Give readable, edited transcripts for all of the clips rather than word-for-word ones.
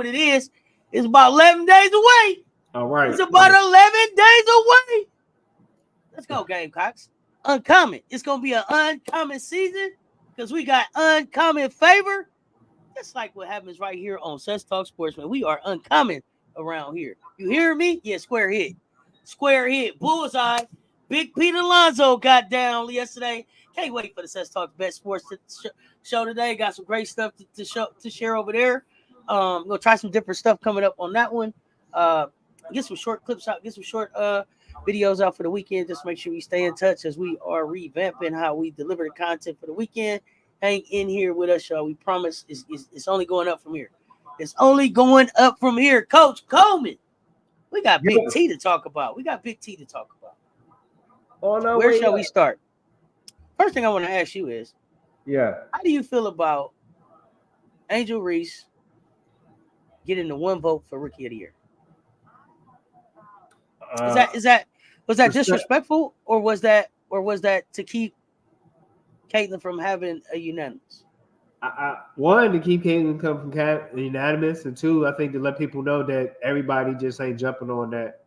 what it is. It's about 11 days away. All right. It's about 11 days away. Let's go, Gamecocks. Uncommon. It's going to be an uncommon season because we got uncommon favor. Just like what happens right here on Such Talk Sportsman. We are uncommon around here. You hear me? Yeah, square hit. Square hit. Bullseye. Big Pete Alonso got down yesterday. Can't wait for the Such Talk Bet Sports show today. Got some great stuff to share over there. We're going to try some different stuff coming up on that one. Get some short clips out. Get some short videos out for the weekend. Just make sure we stay in touch as we are revamping how we deliver the content for the weekend. Hang in here with us, y'all. We promise it's only going up from here. It's only going up from here. Coach Coleman, we got Big T to talk about. Oh, no, where shall we start? First thing I want to ask you is, how do you feel about Angel Reese getting the 1 vote for Rookie of the Year? Was that disrespectful, or was that to keep Caitlin from having a unanimous? One, to keep Caitlin come from unanimous, and two, I think to let people know that everybody just ain't jumping on that.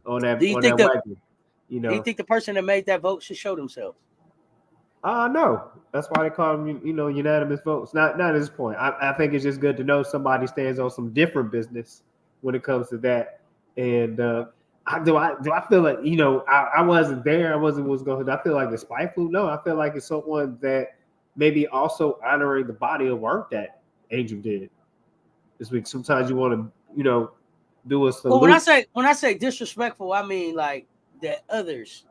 Do you think the person that made that vote should show themselves? No. That's why they call them, unanimous votes. Not at this point. I think it's just good to know somebody stands on some different business when it comes to that. And do I feel like, I wasn't there. I wasn't what's going to. I feel like it's spiteful. No, I feel like it's someone that maybe also honoring the body of work that Angel did this week. Sometimes you want to, do a salute. Well, when I say disrespectful, I mean like that others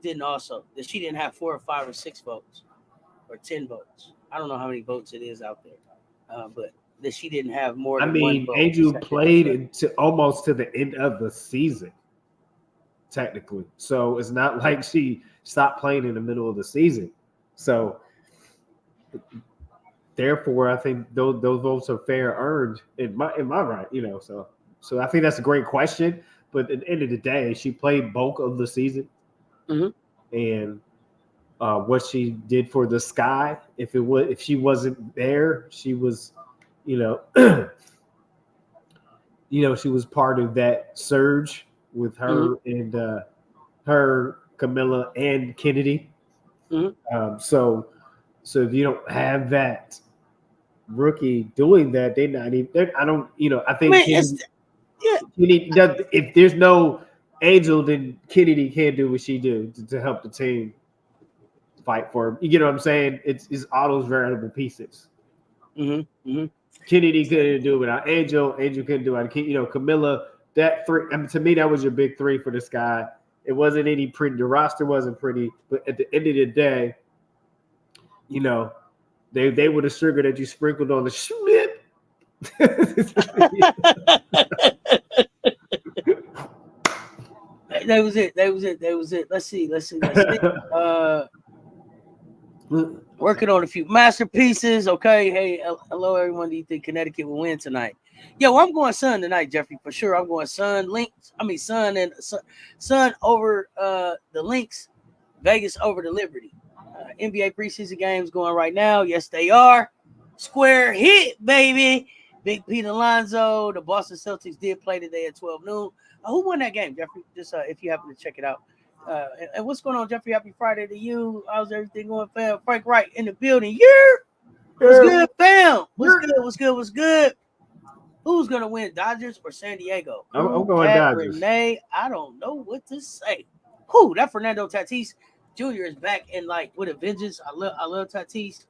didn't also, that she didn't have 4 or 5 or 6 votes or 10 votes. I don't know how many votes it is out there, but that she didn't have more than one vote. Angel played almost to the end of the season, technically. So it's not like she stopped playing in the middle of the season. So therefore, I think those votes are fair earned in my right, So I think that's a great question. But at the end of the day, she played bulk of the season. Mm-hmm. And what she did for the Sky, if she wasn't there, she was, she was part of that surge with her and her, Camilla, and Kennedy. Mm-hmm. So if you don't have that rookie doing that, they're not even. I don't. I think. Kennedy, if there's no Angel, then Kennedy can't do what she do to help the team fight for him. You get what I'm saying? It's all those variable pieces. Mm-hmm. Mm-hmm. Kennedy couldn't do it without Angel. Angel couldn't do it. Camilla. That 3. I mean, to me, that was your big 3 for the Sky. It wasn't any pretty. The roster wasn't pretty, but at the end of the day, they were the sugar that you sprinkled on the schmip. That was it. Let's see. Working on a few masterpieces. Okay. Hey, hello everyone. Do you think Connecticut will win tonight? Yo, I'm going Sun tonight, Jeffrey, for sure. I'm going Sun over the Lynx, Vegas over the Liberty. NBA preseason games going right now. Yes, they are. Square hit, baby. Big Pete Alonso. The Boston Celtics did play today at 12 noon. Who won that game, Jeffrey? Just if you happen to check it out. And what's going on, Jeffrey? Happy Friday to you. How's everything going, fam? Frank Wright in the building. What's good, fam? What's good? Who's going to win, Dodgers or San Diego? I'm going Dodgers. Renee, I don't know what to say. Who? That Fernando Tatis Jr. is back and with a vengeance. I love Tatis.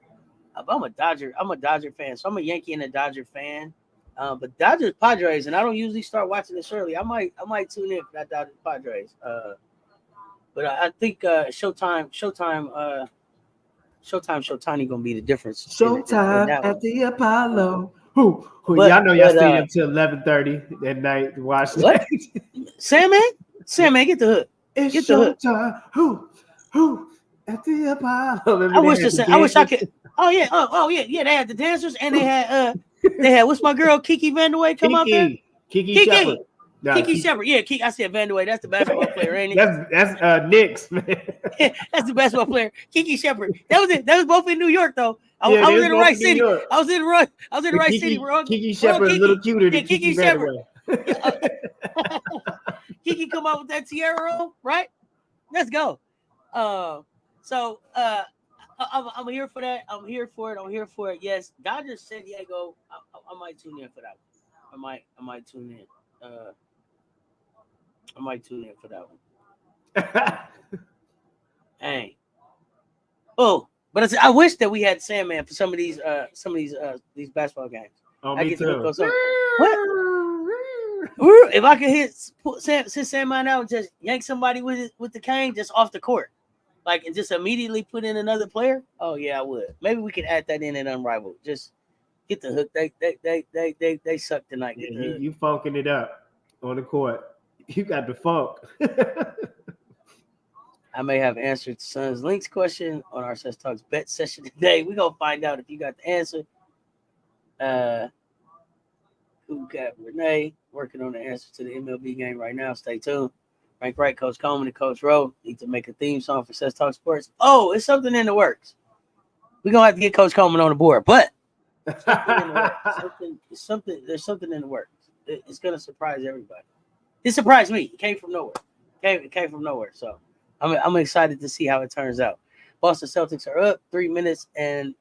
I'm a Dodger fan, so I'm a Yankee and a Dodger fan. But Dodgers Padres, and I don't usually start watching this early. I might tune in for that Dodgers Padres. But I think Showtime gonna be the difference. Showtime at the Apollo. Y'all know y'all stayed up till 11:30 at night to watch that. Sandman, get the hook. It's showtime. Who at the Apollo? I wish I could. Oh yeah. They had the dancers and they had what's my girl Kiki Vanderway come out there. Kiki Shepard. Nah, Kiki Shepard. Yeah, I said Vandeweghe. That's the basketball player, ain't it? That's Knicks, man. That's the basketball player. Kiki Shepard. That was it. That was both in New York, though. I Yeah, was they in the both right in New city. York. I was in the right But city. Kiki We're on Shepard is a little Kiki. cuter than Yeah, Kiki Shepard. Vandeweghe. Yeah, Kiki come out with that tiara on, right? Let's go. I'm here for that. I'm here for it. Yes, Dodgers, San Diego. I might tune in for that one. I might tune in. I might tune in for that one. Hey. Oh, but I wish that we had Sandman for some of these basketball games. Oh, I me get too. to look on something. What? If I could sit Sandman out and just yank somebody with the cane just off the court, like, and just immediately put in another player. Oh yeah, I would. Maybe we could add that in Unrivaled. Just get the hook. They suck tonight. Yeah, you funking it up on the court. You got the funk. I may have answered Son's Links question on our Sex Talks bet session today. We're gonna find out if you got the answer. Who got Renee working on the answer to the MLB game right now? Stay tuned. Frank Wright, Coach Coleman, and Coach Rowe need to make a theme song for Sex Talk Sports. Oh, it's something in the works. We're gonna have to get Coach Coleman on the board, but something in the works. There's something in the works. It's gonna surprise everybody. It surprised me. It came from nowhere. It came from nowhere. So I'm excited to see how it turns out. Boston Celtics are up 3 minutes and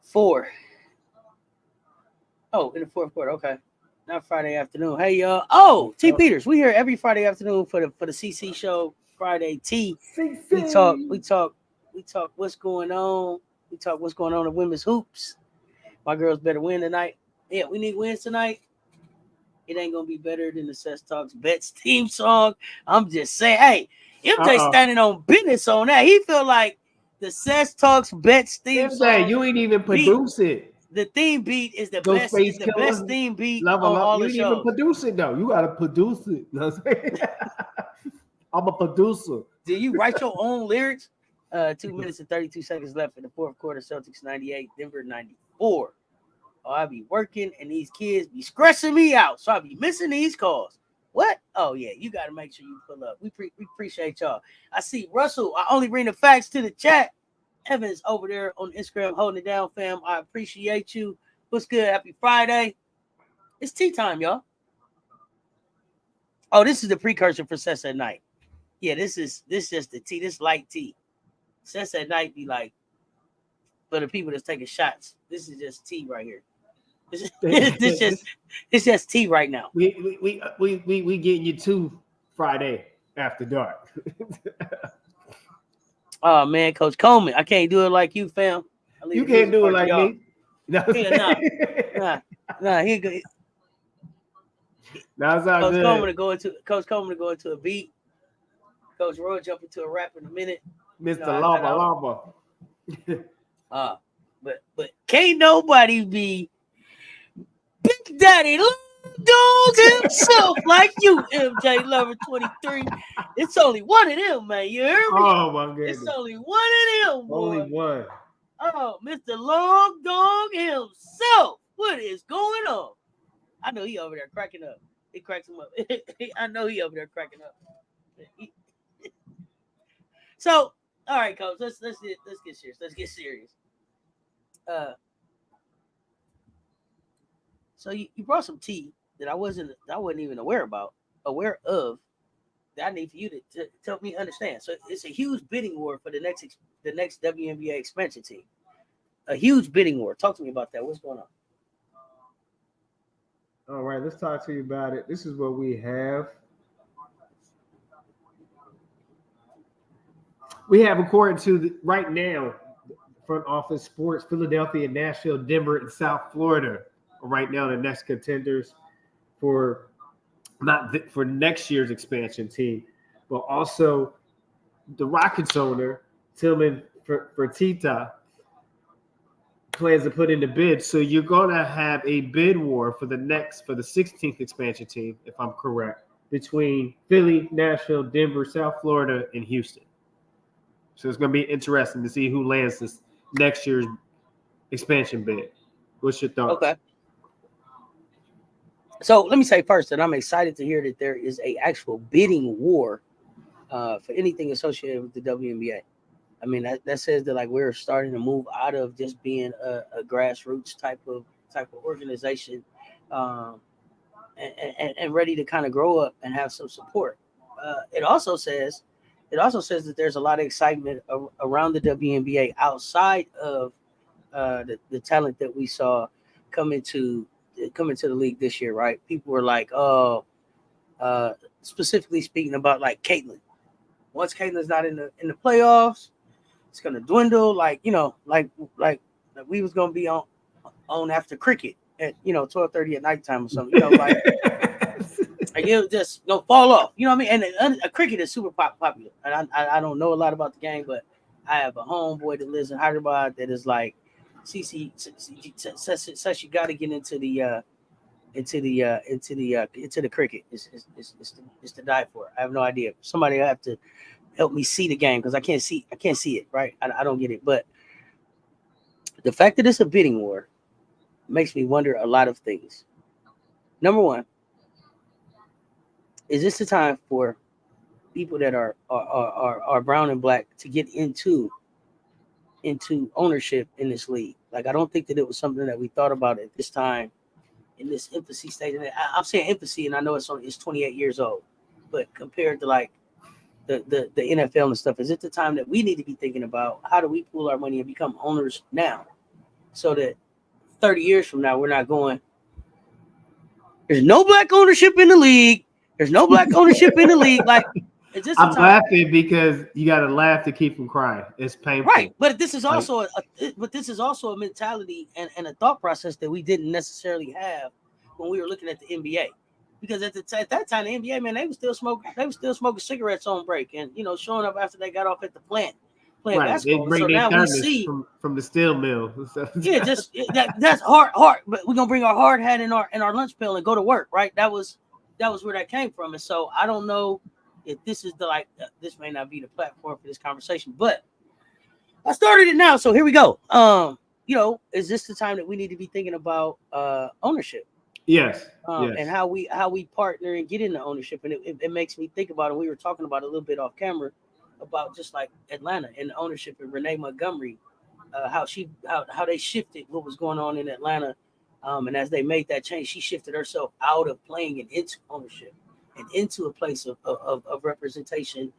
4. Oh, in the fourth quarter. Okay. Not Friday afternoon. Hey y'all. Oh, T Peters. We here every Friday afternoon for the CC show, Friday Tea. We talk what's going on. We talk what's going on in women's hoops. My girls better win tonight. Yeah, we need wins tonight. It ain't gonna be better than the Sex Talks Bets theme song. I'm just saying, hey, MJ standing on business on that. He feel like the Sex Talks Bets theme song. You ain't even produce it. The theme beat is the Ghost best. It's the best theme beat on all the shows. You didn't even produce it though. You gotta produce it. You know what I'm saying? I'm a producer. Do you write your own lyrics? 2 minutes and 32 seconds left in the fourth quarter. Celtics 98, Denver 94. Oh, I be working and these kids be stressing me out, so I be missing these calls. What? Oh yeah, you got to make sure you pull up. We appreciate y'all. I see Russell. I only bring the facts to the chat. Evans over there on Instagram holding it down, fam. I appreciate you. What's good? Happy Friday. It's tea time, y'all. Oh, this is the precursor for Sess at Night. Yeah, this just the tea. This light tea. Sess at Night be like for the people that's taking shots. This is just tea right here. It's just tea right now. We getting you to Friday after dark. Oh man, Coach Coleman, I can't do it like you, fam. You can't do it like me. No, nah. He go. That's all Coach good. Coach Coleman to go into a beat. Coach Roy jump into a rap in a minute. Mr. Lava. But can't nobody be Big Daddy Dog himself like you, MJ Lover 23. It's only one of them, man. You hear me? Oh my goodness. It's only one of them, boy. Only one. Oh, Mr. Long Dog himself. What is going on? I know he over there cracking up. It cracks him up. I know he over there cracking up. So, all right, Coach. Let's get serious. Let's get serious. So you brought some tea that I wasn't even aware of that I need for you to help me understand. So it's a huge bidding war for the next WNBA expansion team. A huge bidding war. Talk to me about that. What's going on? All right, let's talk to you about it. This is what we have. We have, according to right now, Front Office Sports, Philadelphia, Nashville, Denver, and South Florida are right now the next contenders for next year's expansion team, but also the Rockets owner, Tillman Fertitta, plans to put in the bid. So you're going to have a bid war for the 16th expansion team, if I'm correct, between Philly, Nashville, Denver, South Florida, and Houston. So it's going to be interesting to see who lands this next year's expansion bid. What's your thoughts? Okay. So let me say first that I'm excited to hear that there is a actual bidding war for anything associated with the WNBA. I mean, that says that like we're starting to move out of just being a grassroots type of organization, um, and ready to kind of grow up and have some support. It also says that there's a lot of excitement around the WNBA outside of the talent that we saw coming to coming to the league this year. Right? People were like, oh, uh, specifically speaking about like Caitlin. Once Caitlin's not in the playoffs, it's gonna dwindle. Like like we was gonna be on after cricket at 12:30 at nighttime or something. Like it just fall off. You know what I mean? And cricket is super popular. And I don't know a lot about the game, but I have a homeboy that lives in Hyderabad that is like, CC says you got to get into the cricket. It's to die for. I have no idea. Somebody have to help me see the game because I can't see it. Right? I don't get it. But the fact that it's a bidding war makes me wonder a lot of things. Number one, is this the time for people that are brown and black to get into ownership in this league? Like, I don't think that it was something that we thought about at this time in this infancy stage. And I'm saying infancy, and I know it's 28 years old, but compared to like the NFL and stuff, is it the time that we need to be thinking about how do we pool our money and become owners now, so that 30 years from now we're not going, there's no black ownership in the league. There's no black ownership in the league. Like, is this I'm laughing because you got to laugh to keep from crying. It's painful, right? But this is also a mentality and a thought process that we didn't necessarily have when we were looking at the NBA, because at that time the NBA, man, they were still smoking cigarettes on break, and showing up after they got off at the plant playing basketball. They bring so their now we see from the steel mill. yeah, that's hard. But we're gonna bring our hard hat in our lunch pail and go to work, right? That was where that came from. And so I don't know if this is this may not be the platform for this conversation, but I started it now, so here we go. Is this the time that we need to be thinking about ownership? Yes. And how we partner and get into ownership. And it makes me think about it. We were talking about a little bit off camera about just like Atlanta and the ownership and Renee Montgomery, how they shifted what was going on in Atlanta. And as they made that change, she shifted herself out of playing and into ownership and into a place of representation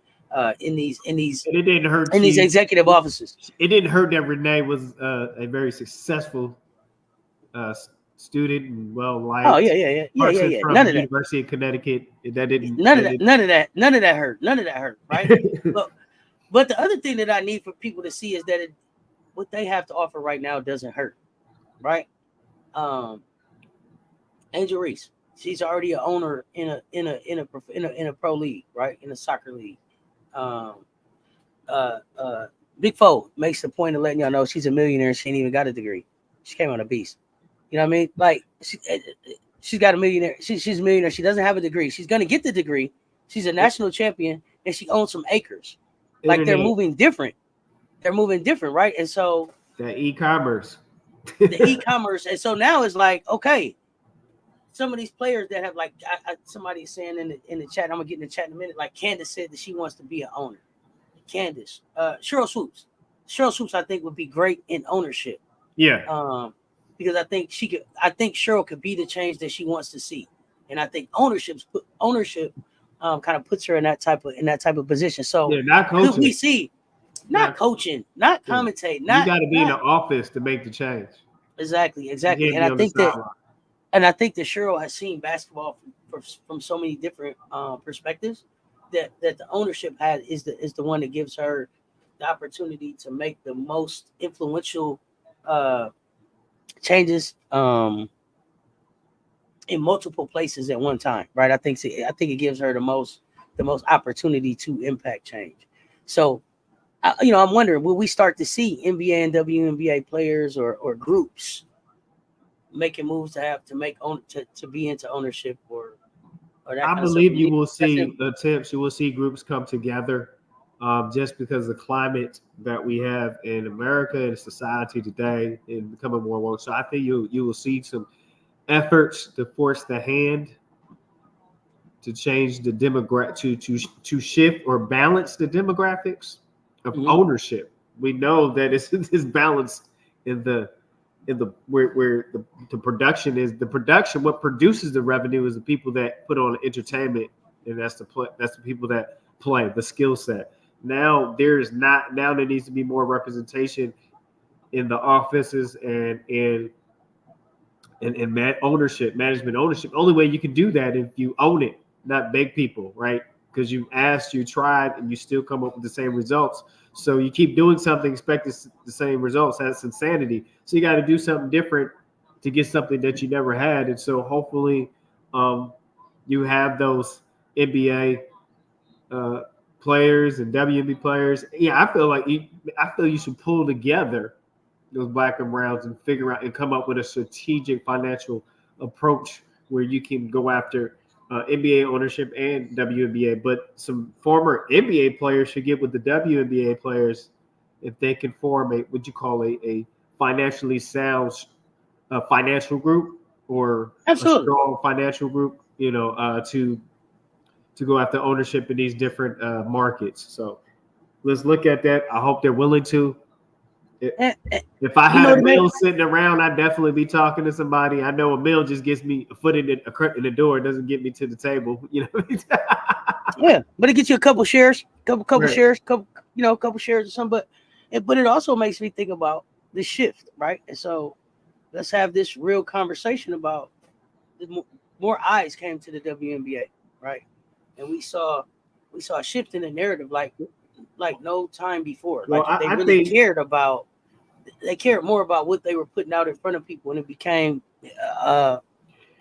in these and it didn't hurt in these executive offices. It didn't hurt that Renee was a very successful student and well liked. Oh yeah. From None of the University of Connecticut. None of that hurt, right? but the other thing that I need for people to see is that what they have to offer right now doesn't hurt, right? Angel Reese, she's already an owner in a pro league, right? In a soccer league. Big Foe makes the point of letting y'all know she's a millionaire. She ain't even got a degree. She came on a beast. You know what I mean? Like she's got a millionaire. She's a millionaire. She doesn't have a degree. She's gonna get the degree. She's a national champion, and she owns some acres. Like they're moving different. They're moving different, right? And so the e-commerce. And so now it's like, okay, some of these players that have like somebody is saying in the chat, I'm gonna get in the chat in a minute. Like Candace said that she wants to be an owner. Candace, Cheryl Swoops, I think would be great in ownership. Yeah. Because I think Cheryl could be the change that she wants to see, and I think ownership kind of puts her in that type of position. So not coaching. Could we see not coaching, not commentating, not you got to be in the office to make the change. Exactly. And I think that Cheryl has seen basketball from so many different perspectives that the ownership is the one that gives her the opportunity to make the most influential changes in multiple places at one time, right? I think it gives her the most opportunity to impact change. So, I'm wondering, will we start to see NBA and WNBA players or groups making moves to be into ownership or that I believe you will see attempts. You will see groups come together, just because the climate that we have in America and society today is becoming more woke. So I think you will see some efforts to force the hand to change the demographic to shift or balance the demographics of ownership. We know that it's balanced in the where the production is the production. What produces the revenue is the people that put on entertainment, and that's the people that play the skill set. Now there needs to be more representation in the offices and ownership, management ownership. Only way you can do that if you own it, not beg people, right? Because you asked, you tried, and you still come up with the same results. So you keep doing something, expecting the same results. That's insanity. So you got to do something different to get something that you never had. And so hopefully, you have those NBA players and WNBA players. Yeah, I feel you should pull together those black and browns and figure out and come up with a strategic financial approach where you can go after NBA ownership and WNBA. But some former NBA players should get with the WNBA players if they can form what you call a financially sound financial group or Absolutely. a strong financial group, to go after ownership in these different markets. So let's look at that. I hope they're willing to. If I had a meal sitting around, I'd definitely be talking to somebody. I know a meal just gets me a foot in the door. It doesn't get me to the table. Yeah, but it gets you a couple shares, couple shares, couple shares or something. But it also makes me think about the shift, right? And so let's have this real conversation about more eyes came to the WNBA, right? And we saw a shift in the narrative like no time before. Well, like they really cared about. They cared more about what they were putting out in front of people, and it became. I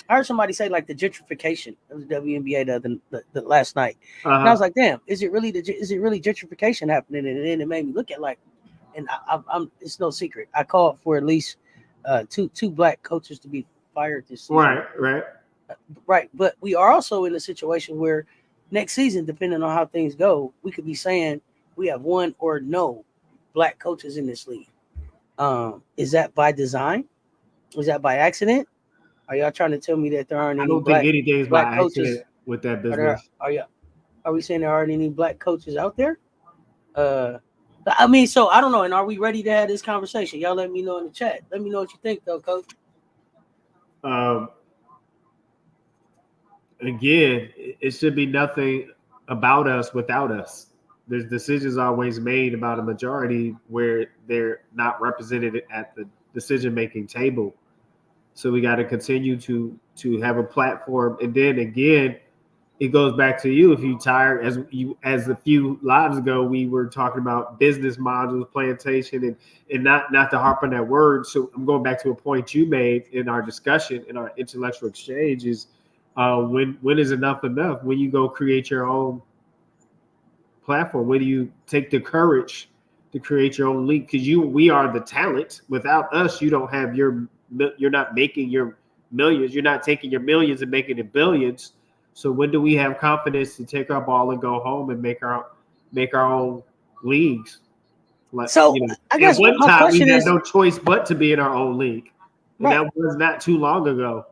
heard somebody say like the gentrification of the WNBA the last night, and I was like, "Damn, is it really gentrification happening?" And then it made me look at and I'm it's no secret. I called for at least two black coaches to be fired this season. Right. But we are also in a situation where next season, depending on how things go, we could be saying we have one or no black coaches in this league. Is that by design? Is that by accident? Are y'all trying to tell me that there aren't any black coaches with that business? Are we saying there aren't any black coaches out there? So I don't know. And are we ready to have this conversation? Y'all let me know in the chat. Let me know what you think, though, Coach. Again, it should be nothing about us without us. There's decisions always made about a majority where they're not represented at the decision-making table. So we got to continue to have a platform. And then again, it goes back to you. If you tired, as a few lives ago, we were talking about business models, plantation, and not to harp on that word. So I'm going back to a point you made in our discussion, in our intellectual exchange is when is enough enough? When you go create your own platform, when do you take the courage to create your own league? Because we are the talent. Without us, you don't have you're not making your millions. You're not taking your millions and making it billions. So when do we have confidence to take our ball and go home and make our own leagues? I guess at one time we had no choice but to be in our own league, and that was not too long ago.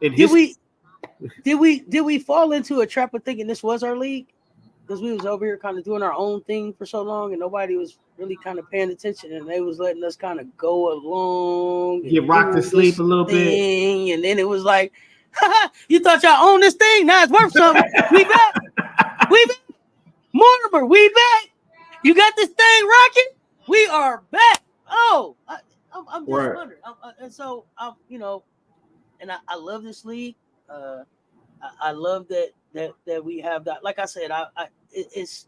Did we fall into a trap of thinking this was our league? Because we was over here kind of doing our own thing for so long, and nobody was really kind of paying attention, and they was letting us kind of go along, get rocked to sleep a little bit, and then it was like, you thought y'all owned this thing? Now it's worth something. We back, Mortimer, we back. You got this thing rocking. We are back. Oh, I'm just wondering, and so and I love this league. I love that we have that. Like I said, it's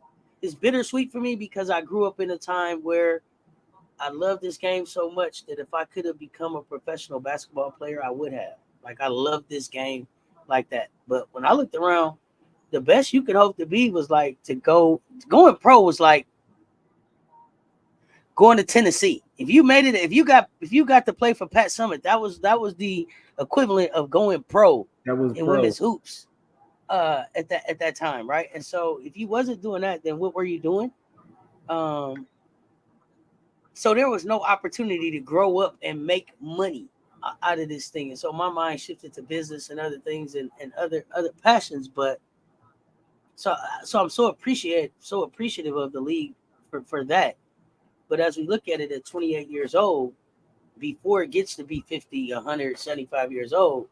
bittersweet for me because I grew up in a time where I love this game so much that if I could have become a professional basketball player, I would have. Like I love this game like that. But when I looked around, the best you could hope to be was like going pro was like going to Tennessee. If you made it, if you got to play for Pat Summitt, that was the equivalent of going pro in women's hoops at that time, right? And so if you wasn't doing that, then what were you doing? So there was no opportunity to grow up and make money out of this thing, and so my mind shifted to business and other things and other passions. But so I'm so appreciative of the league for that. But as we look at it at 28 years old, before it gets to be 50, 175 years old,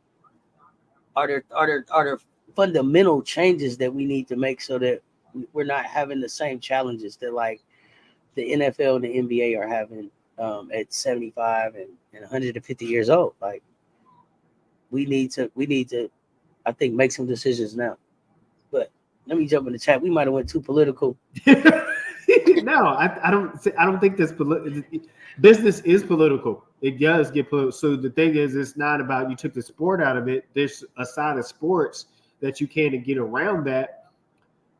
are there fundamental changes that we need to make so that we're not having the same challenges that like the NFL and the NBA are having at 75 and 150 years old? Like we need to I think make some decisions now. But let me jump in the chat. We might have went too political. No, I don't think this business is political. It does get political. So the thing is, it's not about you took the sport out of it. There's a side of sports that you can't get around that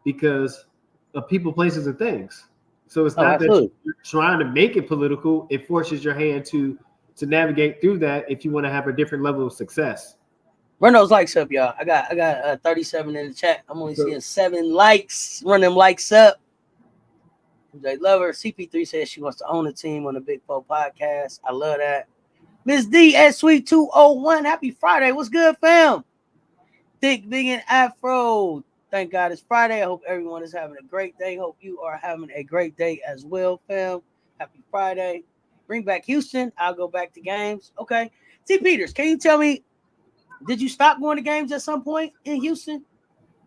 because of people, places, and things. So it's not that you're trying to make it political. It forces your hand to navigate through that if you want to have a different level of success. Run those likes up, y'all. I got 37 in the chat. I'm only seeing 7 likes. Run them likes up. They love her. CP3 says she wants to own a team on the Big Four podcast. I love that. Miss D at Sweet 201. Happy Friday. What's good, fam? Thick, Big, and Afro. Thank God it's Friday. I hope everyone is having a great day. Hope you are having a great day as well, fam. Happy Friday. Bring back Houston. I'll go back to games. Okay. T. Peters, can you tell me, did you stop going to games at some point in Houston?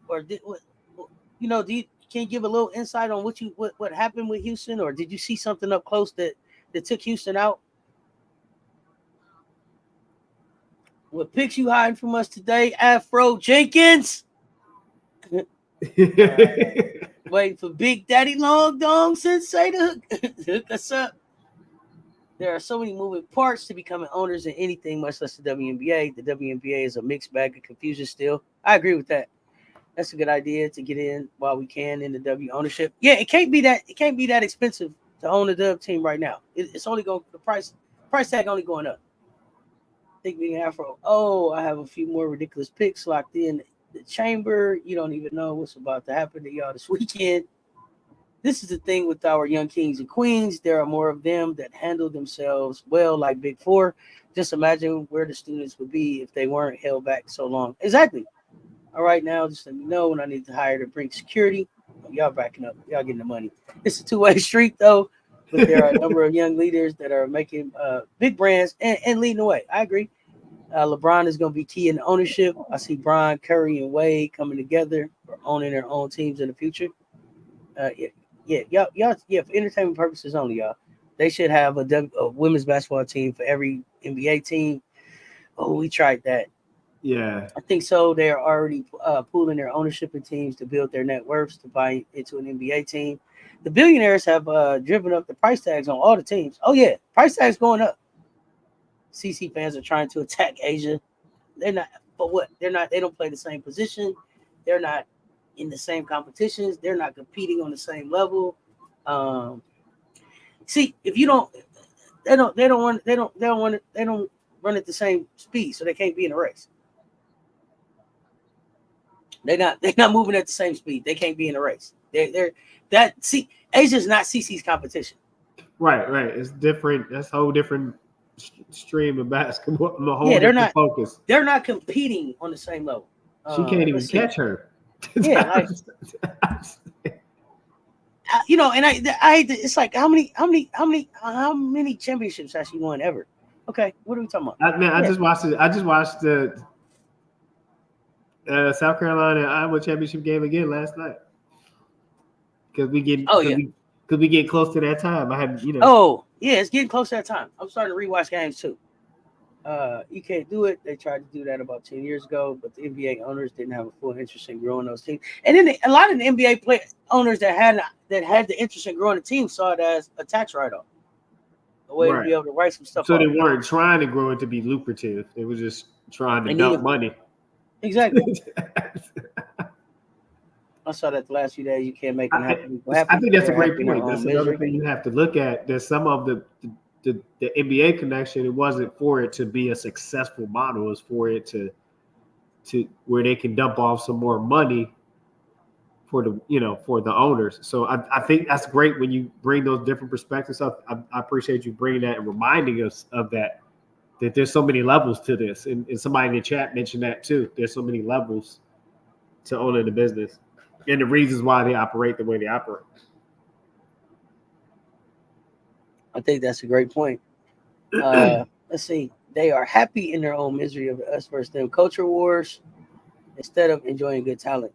Or can you give a little insight on what happened with Houston, or did you see something up close that took Houston out? What picks you hiding from us today, Afro Jenkins? Waiting for Big Daddy Long Dong Sensei to hook us up. There are so many moving parts to becoming owners in anything, much less the WNBA. The WNBA is a mixed bag of confusion still. I agree with that. That's a good idea to get in while we can in the W ownership. Yeah, it can't be that expensive to own a Dub team right now. It's only going the price tag only going up. Think being Afro. Oh, I have a few more ridiculous picks locked in the chamber. You don't even know what's about to happen to y'all this weekend. This is the thing with our young kings and queens. There are more of them that handle themselves well, like Big Four. Just imagine where the students would be if they weren't held back so long. Exactly. All right, now just let me know when I need to hire to bring security. Y'all backing up. Y'all getting the money. It's a two-way street, though. But there are a number of young leaders that are making big brands and leading the way. I agree. LeBron is going to be key in ownership. I see Bron, Curry, and Wade coming together for owning their own teams in the future. Y'all, for entertainment purposes only, y'all. They should have a women's basketball team for every NBA team. Oh, we tried that. Yeah, I think so. They are already pooling their ownership in teams to build their net worths to buy into an NBA team. The billionaires have driven up the price tags on all the teams. Oh yeah, price tags going up. CC fans are trying to attack Asia. They're not, but what? They're not. They don't play the same position. They're not in the same competitions. They're not competing on the same level. See, if you don't, they don't run at the same speed, so they can't be in a race. They're not moving at the same speed. They can't be in a race. Asia's not CC's competition. Right. It's different. That's a whole different stream of basketball. The whole different focus. They're not competing on the same level. She can't even catch her. Yeah, like and I it's like how many championships has she won ever? Okay, what are we talking about? I just watched it. I just watched the South Carolina and Iowa championship game again last night because we get close to that time. I had Oh yeah, it's getting close to that time. I'm starting to rewatch games too. You can't do it. They tried to do that about 10 years ago, but the NBA owners didn't have a full interest in growing those teams. And then a lot of the NBA owners that had the interest in growing the team saw it as a tax write-off, a way to be able to write some stuff. So they weren't trying to grow it to be lucrative. They were just trying to dump money. Exactly. I saw that the last few days. You can't make it happen. I think that's a great point. That's another thing you have to look at. There's some of the NBA connection. It wasn't for it to be a successful model. It was for it to where they can dump off some more money for the owners. So I think that's great when you bring those different perspectives up. I appreciate you bringing that and reminding us of that. that there's so many levels to this, and somebody in the chat mentioned that too. There's so many levels to owning the business, and the reasons why they operate the way they operate. I think that's a great point. Let's see. They are happy in their own misery of us versus them. Culture wars instead of enjoying good talent.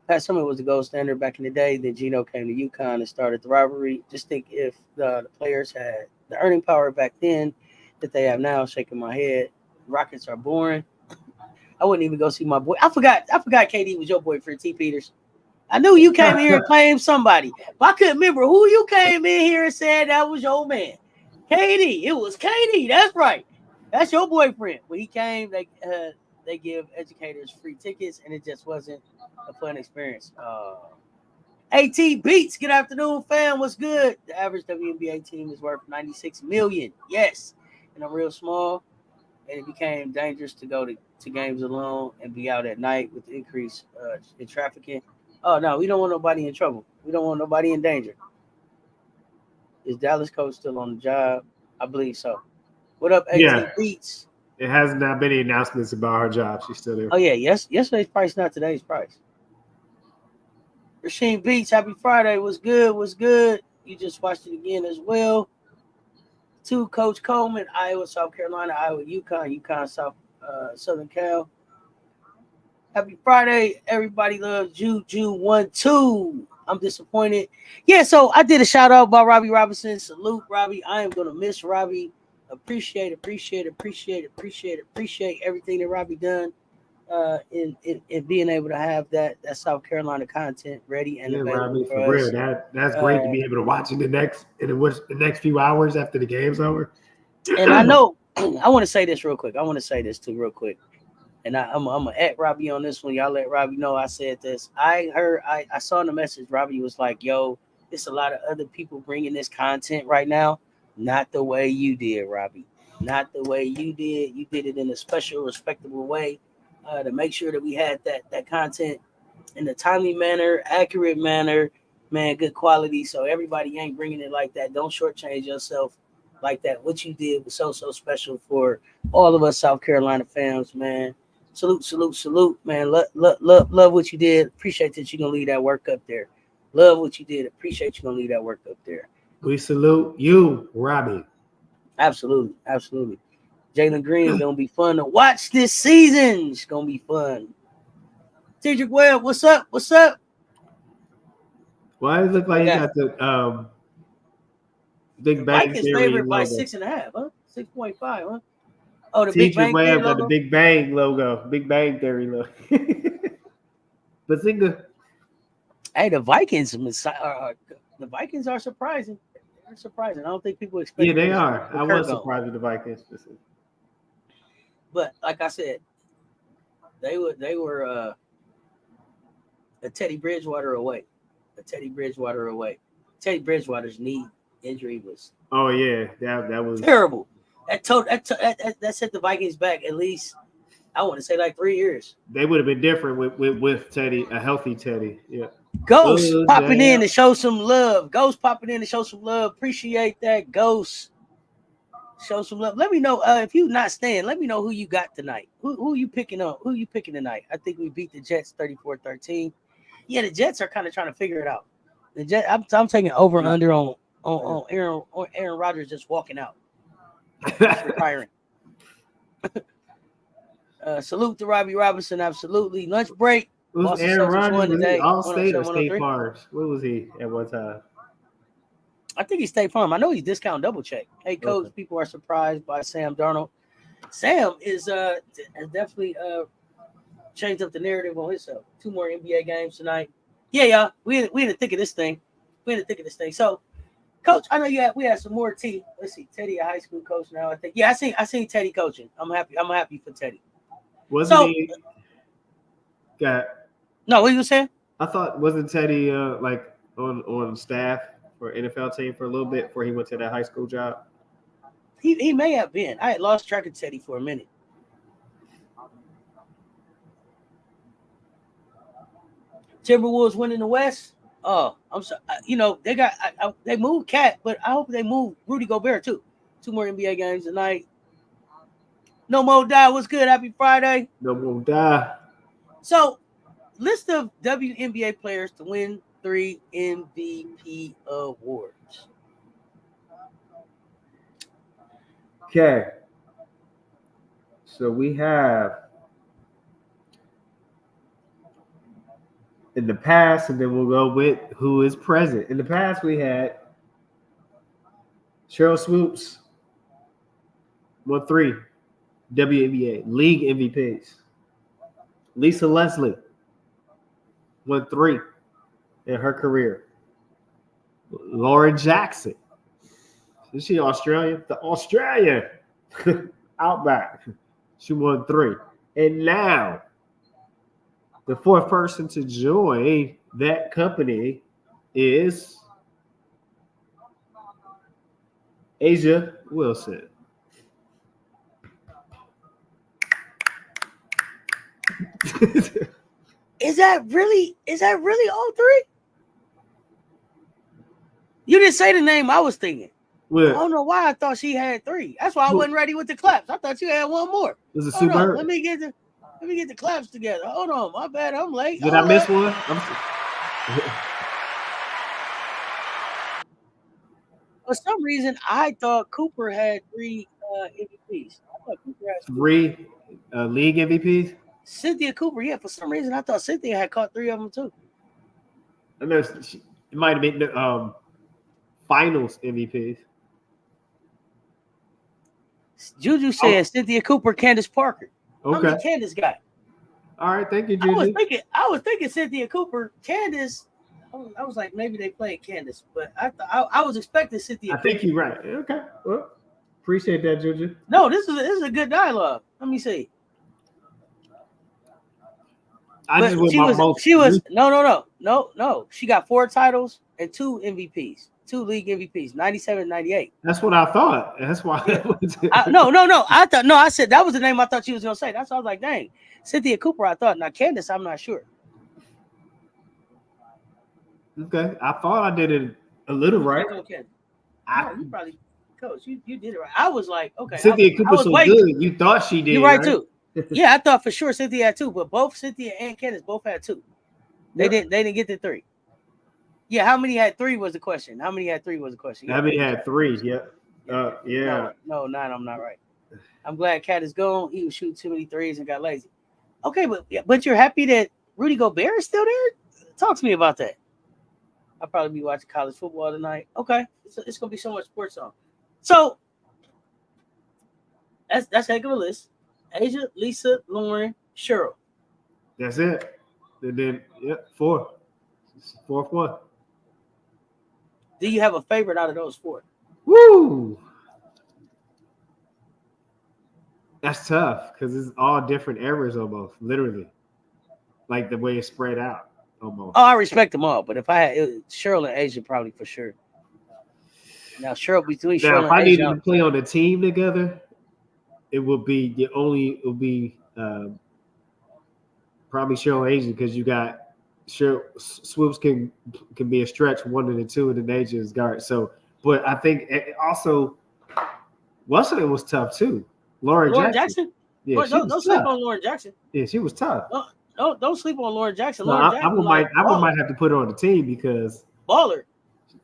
Pat Summitt was the gold standard back in the day. Then Gino came to UConn and started the rivalry. Just think if the players had the earning power back then that they have now. Shaking my head. Rockets are boring. I wouldn't even go see my boy. I forgot KD was your boyfriend, T. Peters. I knew you came in here and claimed somebody, but I couldn't remember who you came in here and said that was your man. KD. It was KD. That's right. That's your boyfriend. When he came, they give educators free tickets, and it just wasn't a fun experience. AT Beats, good afternoon, fam. What's good? The average WNBA team is worth $96 million. Yes, and I'm real small, and it became dangerous to go to games alone and be out at night with the increase in trafficking. Oh no, we don't want nobody in trouble. We don't want nobody in danger. Is Dallas coach still on the job? I believe so. What up, AT Beats? It has not been any announcements about her job. She's still there. Oh yeah, yesterday's price, not today's price. Rasheen Beats, happy Friday. What's good? What's good? You just watched it again as well. To Coach Coleman, Iowa, South Carolina, Iowa, UConn, Southern Cal. Happy Friday. Everybody loves Juju 1-2. I'm disappointed. Yeah, so I did a shout out about Robbie Robinson. Salute, Robbie. I am going to miss Robbie. Appreciate everything that Robbie done in being able to have that South Carolina content ready and available Robbie, for real. That's great to be able to watch in the next few hours after the game's over. And I know I want to say this real quick. I want to say this too real quick. And I'm gonna at Robbie on this one. Y'all let Robbie know I said this. I saw in the message Robbie was like, "Yo, it's a lot of other people bringing this content right now. Not the way you did, Robbie. Not the way you did. You did it in a special, respectable way to make sure that we had that content in a timely manner, accurate manner, man, good quality. So everybody ain't bringing it like that. Don't shortchange yourself like that. What you did was so special for all of us South Carolina fans, man. Salute, man. Love what you did. Appreciate that you're gonna leave that work up there. Love what you did. Appreciate you gonna leave that work up there. We salute you, Robbie. Absolutely. Jalen Green gonna be fun to watch this season. It's gonna be fun. Cedric Webb, what's up? Why does it look like he got the Big Bang Vikings Theory favorite by logo? 6.5, huh? 6.5, huh? Oh, the Big Big Bang Theory logo? got the Big Bang logo. Big Bang Theory logo. Bazinga. Hey, the Vikings are surprising. They're surprising. I don't think people expect. Yeah, they are. I was surprised with the Vikings. But like I said, they were a Teddy Bridgewater away. Teddy Bridgewater's knee injury was. Oh yeah, that was terrible. That set the Vikings back at least. I want to say like 3 years. They would have been different with Teddy, a healthy Teddy. Yeah. Ghost popping in to show some love. Appreciate that, Ghost. Show some love. Let me know if you not staying. Let me know who you got tonight. Who you picking up? Who you picking tonight? I think we beat the Jets 34-13. Yeah, the Jets are kind of trying to figure it out. The Jets, I'm taking over and under on Aaron Rodgers just walking out, just retiring. Salute to Robbie Robinson. Absolutely. Lunch break. Was Aaron Rodgers today? All-State or State Farm? What was he at one time? I think he's State Farm. I know he's Discount Double Check. Hey, Coach, people are surprised by Sam Darnold. Sam is has definitely changed up the narrative on himself. 2 more NBA games tonight. Yeah, y'all. We in the thick of this thing. So, Coach, I know we had some more tea. Let's see, Teddy, a high school coach now. I think. Yeah, I seen Teddy coaching. I'm happy for Teddy. Wasn't he? No, what you saying? I thought wasn't Teddy like on staff for NFL team for a little bit before he went to that high school job? He may have been. I had lost track of Teddy for a minute. Timberwolves winning the West. Oh, I'm sorry. They moved Cat, but I hope they move Rudy Gobert too. 2 more NBA games tonight. No More Die. What's good? Happy Friday. No more die. So, list of WNBA players to win 3 MVP awards. Okay. So we have in the past, and then we'll go with who is present. In the past, we had Cheryl Swoops, won 3 WNBA League MVPs. Lisa Leslie won 3 in her career. Lauren Jackson. Is she Australian? The Australian Outback. She won 3. And now, the 4th person to join that company is Asia Wilson. Is that really all 3? You didn't say the name I was thinking. Well, I don't know why I thought she had 3. That's why I wasn't ready with the claps. I thought you had one more. was it Hold Sue on, Bird? let me get the claps together. Hold on, my bad. I'm late. Did I miss one? For some reason, I thought Cooper had 3 MVPs. I thought Cooper had 3 league MVPs? Cynthia Cooper, yeah. For some reason, I thought Cynthia had caught 3 of them too. I know it might have been the finals MVPs. Juju said Cynthia Cooper, Candace Parker. Okay. How many Candace got? All right, thank you, Juju. I was thinking Cynthia Cooper, Candace. I was like, maybe they played Candace, but I was expecting Cynthia. I think you're right. Okay, well, appreciate that, Juju. No, this is a good dialogue. Let me see. She was no. She got 4 titles and 2 MVPs, 2 league MVPs, 97, 98. That's what I thought. That's why. No. I said that was the name I thought she was gonna say. That's why I was like, dang, Cynthia Cooper. I thought. Now Candace, I'm not sure. Okay, I thought I did it a little right. Okay. You probably, coach. You did it right. I was like, okay. Cynthia Cooper so good. You thought she did. You're right too. Yeah, I thought for sure Cynthia had 2, but both Cynthia and Candace both had 2. They didn't get the 3. Yeah, how many had 3 was the question. How many had 3 was the question. How many had 3? Yeah. Yeah. No, 9. I'm not right. I'm glad Cat is gone. He was shooting too many threes and got lazy. Okay, but you're happy that Rudy Gobert is still there? Talk to me about that. I'll probably be watching college football tonight. Okay, it's gonna be so much sports on. So that's heck of a list. Asia, Lisa, Lauren, Cheryl. That's it. And then 4. 4th one. Do you have a favorite out of those 4? Woo! That's tough because it's all different eras almost, literally. Like the way it's spread out almost. Oh, I respect them all, but if I had Cheryl and Asia, probably for sure. Now Cheryl between Cheryl and if I Asia, needed to play on a team together, it would be probably Cheryl and Asia because you got Cheryl Swoops can be a stretch 1 and a 2 and then Asia is guard. So, but I think also Weston was tough too. Lauren Jackson. Yeah, don't sleep on Lauren Jackson. Yeah, she was tough. Don't sleep on Lauren Jackson. I might have to put her on the team because baller.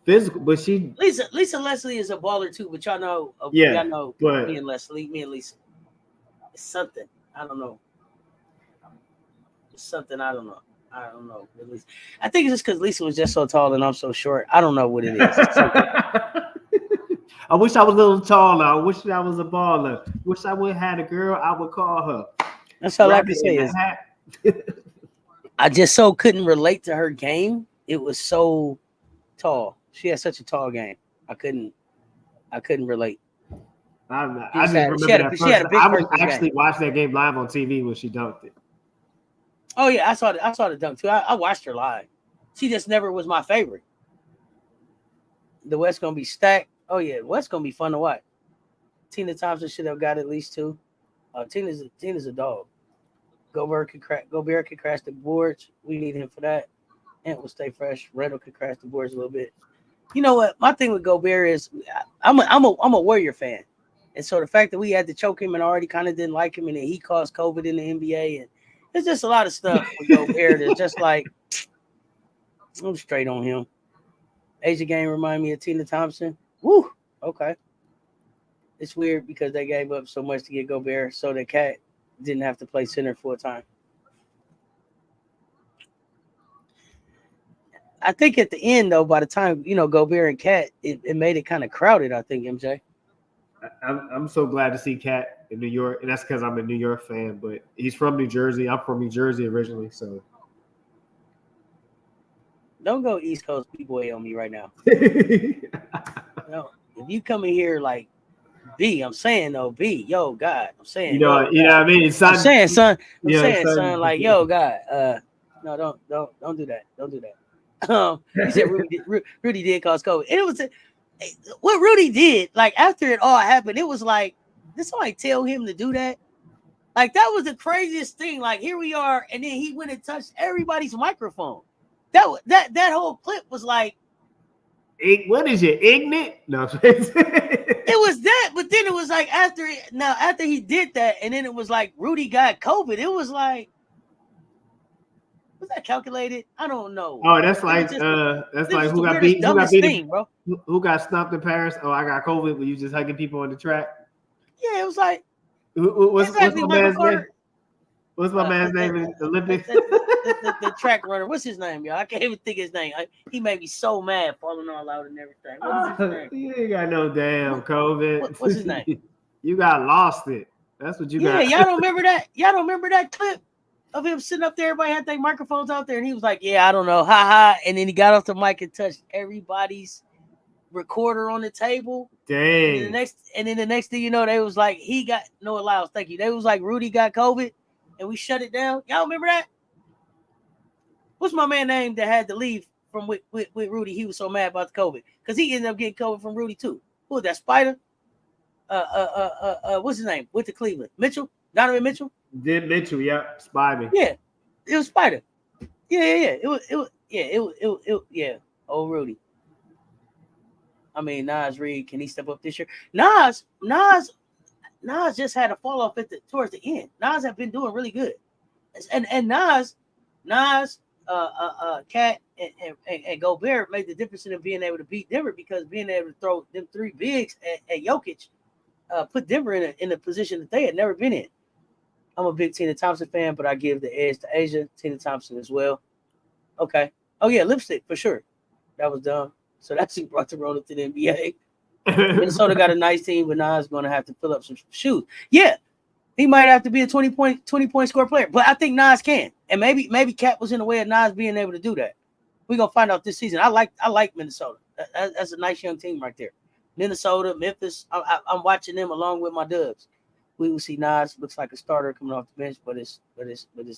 Physical, but she Lisa Leslie is a baller too, but y'all know but me and Lisa. It's something. I don't know. It's something I don't know. I think it's just because Lisa was just so tall and I'm so short. I don't know what it is. I wish I was a little taller. I wish I was a baller. Wish I would have had a girl. I would call her. That's all I can say is I just so couldn't relate to her game. It was so tall. She had such a tall game. I couldn't relate. I just remember that I was actually watching that game live on TV when she dunked it. Oh yeah, I saw the dunk too. I watched her live. She just never was my favorite. The West gonna be stacked. Oh yeah, West gonna be fun to watch. Tina Thompson should have got at least 2. Tina's a dog. Gobert can crash the boards. We need him for that. Ant will stay fresh. Randall can crash the boards a little bit. You know what? My thing with Gobert is I'm a Warrior fan. And so the fact that we had to choke him and already kind of didn't like him, and then he caused COVID in the NBA, and it's just a lot of stuff with Gobert that's just like, I'm straight on him. Asia game remind me of Tina Thompson. Woo, okay. It's weird because they gave up so much to get Gobert, so that Cat didn't have to play center full time. I think at the end, though, by the time Gobert and Cat, it made it kind of crowded. I think MJ. I'm so glad to see Cat in New York, and that's because I'm a New York fan. But he's from New Jersey. I'm from New Jersey originally, so Don't go East Coast B-boy on me right now. No, if you come in here like B, I'm saying though B, yo God, I'm saying you know what I mean. I'm saying son, son. like yo God, no, don't do that, don't do that. He said Rudy did cause COVID. And it was what Rudy did. Like after it all happened, it was like, did somebody tell him to do that? Like that was the craziest thing. Like here we are, and then he went and touched everybody's microphone. That whole clip was like, what is it? Ignorant? No, it was that. But then it was like after he did that, and then it was like Rudy got COVID. It was like, was that calculated? I don't know. Oh, that's like who got beat? Who got beat? Thing, bro. Who got stumped in Paris? Oh, I got COVID. Were you just hugging people on the track? Yeah, it was like. What's my man's name? What's my man's name in the Olympics? The track runner. What's his name, y'all? I can't even think his name. He made me so mad, falling all out and everything. What is his name? You ain't got no damn COVID. What's his name? You got lost it. That's what you got. Yeah, y'all don't remember that? Y'all don't remember that clip of him sitting up there? Everybody had their microphones out there, and he was like, "Yeah, I don't know, ha ha." And then he got off the mic and touched everybody's recorder on the table. Dang. And then the next thing you know, they was like, he got no allows. Thank you. They was like, Rudy got COVID, and we shut it down. Y'all remember that? What's my man name that had to leave from with Rudy? He was so mad about the COVID because he ended up getting COVID from Rudy too. Who was that? Spider? What's his name? With the Cleveland Mitchell, Donovan Mitchell. Did Mitchell? Yeah, Spider. Yeah, it was Spider. Yeah. It was old Rudy. I mean, Nas Reed, can he step up this year? Nas just had a fall off towards the end. Nas have been doing really good, and Nas, Cat and Gobert made the difference in being able to beat Denver because being able to throw them three bigs at Jokic put Denver in a position that they had never been in. I'm a big Tina Thompson fan, but I give the edge to Asia. Tina Thompson as well. Okay. Oh yeah, lipstick for sure. That was dumb. So that's who brought the Rona to the NBA. Minnesota got a nice team, but Nas is going to have to fill up some shoes. Yeah, he might have to be a 20-point score player, but I think Nas can. And maybe Cat was in the way of Nas being able to do that. We're gonna find out this season. I like Minnesota. That's a nice young team right there. Minnesota, Memphis. I'm watching them along with my Dubs. We will see Nas looks like a starter coming off the bench, but it's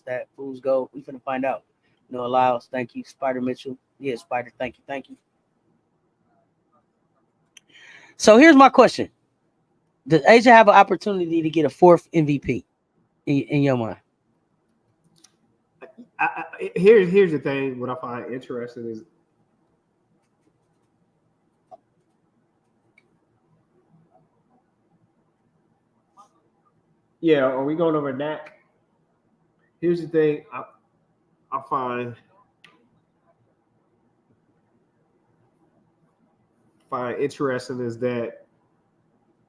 that fool's gold. We finna find out. No allows. Thank you, Spider Mitchell. Yeah, Spider. Thank you. So here's my question: does Asia have an opportunity to get a fourth MVP in your mind? Here's the thing. What I find interesting is are we going over Knack? Here's the thing I find interesting is that